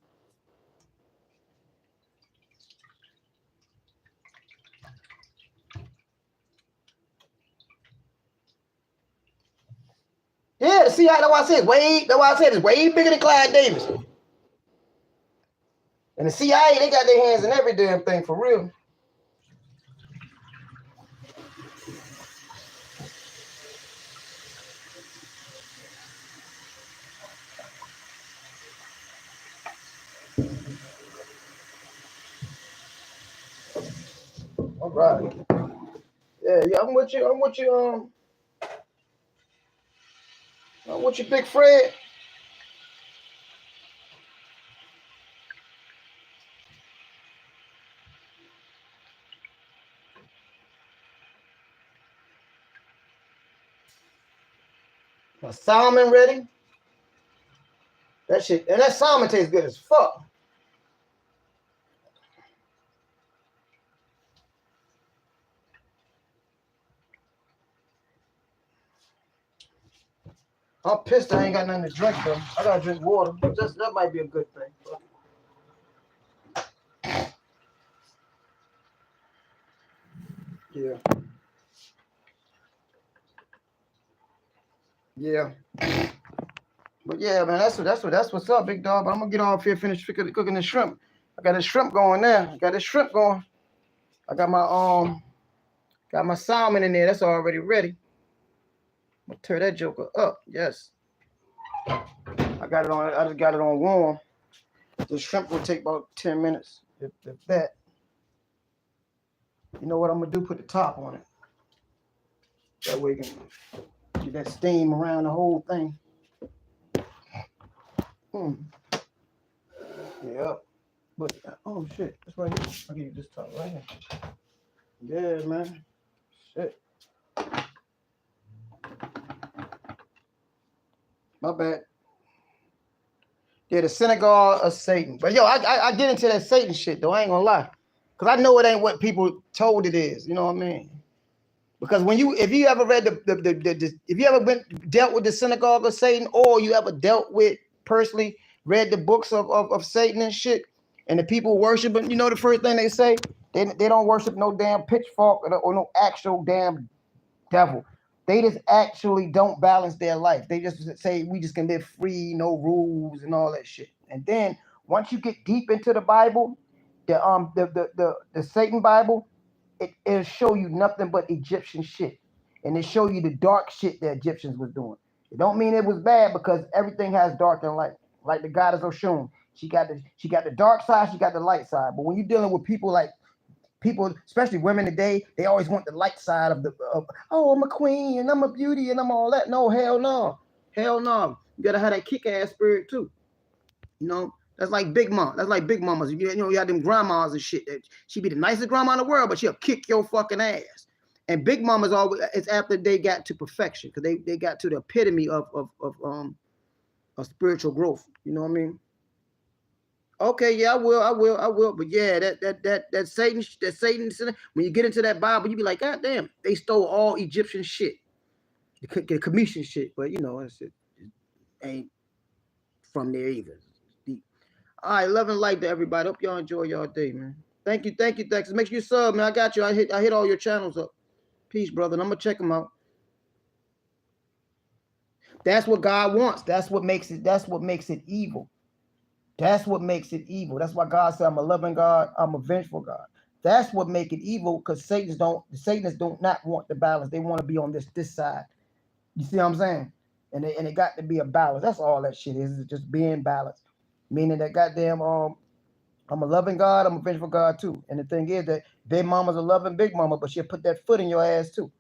Yeah, the CIA, that's why I said it's way bigger than Clive Davis. And the CIA, they got their hands in every damn thing for real. All right. Yeah, I'm with you. I'm with you, Big Fred. My salmon ready. That shit, and that salmon tastes good as fuck. I'm pissed I ain't got nothing to drink though. I gotta drink water. That might be a good thing. Yeah. Yeah. But yeah, man, that's what's up, big dog. But I'm gonna get off here, finish cooking the shrimp. I got this shrimp going there. I got my salmon in there. That's already ready. I'm gonna tear that joker up. Yes. I just got it on warm. The shrimp will take about 10 minutes. If that. You know what I'm gonna do? Put the top on it. That way you can get that steam around the whole thing. Yeah. But oh shit, that's right here. I'll give you this top right here. Yeah, man. Shit. My bad. Yeah, the synagogue of Satan. But yo, I get into that Satan shit though. I ain't gonna lie. Cause I know it ain't what people told it is. You know what I mean? Because if you ever read if you ever dealt with the synagogue of Satan, or you ever dealt with personally read the books of Satan and shit, and the people worshiping, you know the first thing they say? They don't worship no damn pitchfork or no actual damn devil. They just actually don't balance their life. They just say we just can live free, no rules and all that shit. And then once you get deep into the Bible, the Satan Bible, it'll show you nothing but Egyptian shit. And it show you the dark shit the Egyptians was doing. It don't mean it was bad, because everything has dark and light. Like the goddess Oshun. She got the dark side, she got the light side. But when you're dealing with people, especially women today, they always want the light side of oh, I'm a queen and I'm a beauty and I'm all that. No, hell no. Hell no. You gotta have that kick-ass spirit too. You know, that's like Big Mom. That's like Big Mamas. You know, you have them grandmas and shit. She be the nicest grandma in the world, but she'll kick your fucking ass. And Big Mamas it's after they got to perfection, because they got to the epitome of spiritual growth. You know what I mean? Okay, yeah, I will. But yeah, that Satan, when you get into that Bible, you be like, God damn, they stole all Egyptian shit. the commission shit, but you know, it ain't from there either. It's deep. All right, love and light to everybody. Hope y'all enjoy y'all day, man. Thank you, Texas. Make sure you sub, man. I got you. I hit all your channels up. Peace, brother. And I'm gonna check them out. That's what God wants. That's what makes it evil. That's what makes it evil. That's why God said, I'm a loving God, I'm a vengeful God. That's what make it evil, because Satanists don't not want the balance. They want to be on this side. You see what I'm saying? And it got to be a balance. That's all that shit is just being balanced. Meaning that goddamn I'm a loving God, I'm a vengeful God too. And the thing is that Big Mama's a loving Big Mama, but she'll put that foot in your ass too.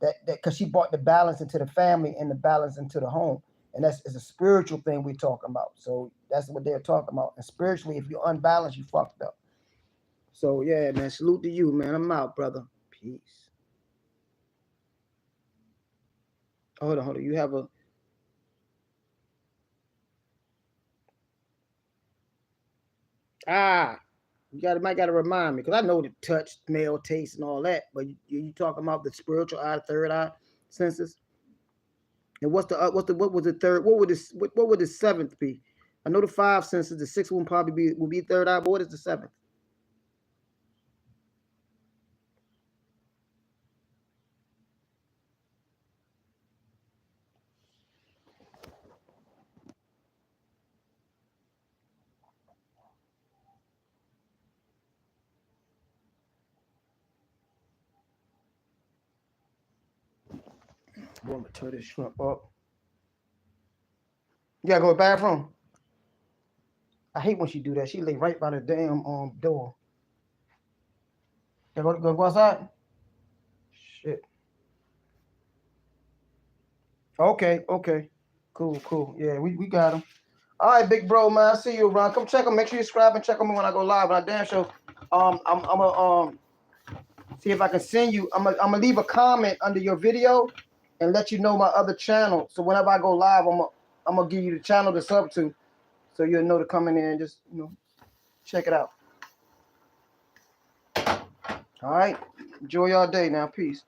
That because she brought the balance into the family and the balance into the home. And it's a spiritual thing we're talking about. So that's what they're talking about. And spiritually, if you're unbalanced, you fucked up. So yeah, man, salute to you, man. I'm out, brother. Peace. Hold on. You have a you might gotta remind me, because I know the touch, smell, taste, and all that, but you talking about the spiritual eye, third eye senses. And what was the third? What would the seventh be? I know the 5 senses. The 6th one probably will be third eye. But what is the 7th? I'm gonna turn this shrimp up. You gotta go to the bathroom. I hate when she do that. She lay right by the damn door. You go outside? Shit. Okay. Cool. Yeah, we got him. All right, big bro, man. I see you around. Come check him. Make sure you subscribe and check on me when I go live. And I damn sure I'm gonna see if I can send you. I'm gonna leave a comment under your video and let you know my other channel. So whenever I go live, I'm gonna give you the channel to sub to, so you'll know to come in there and just check it out. All right, enjoy your day now. Peace.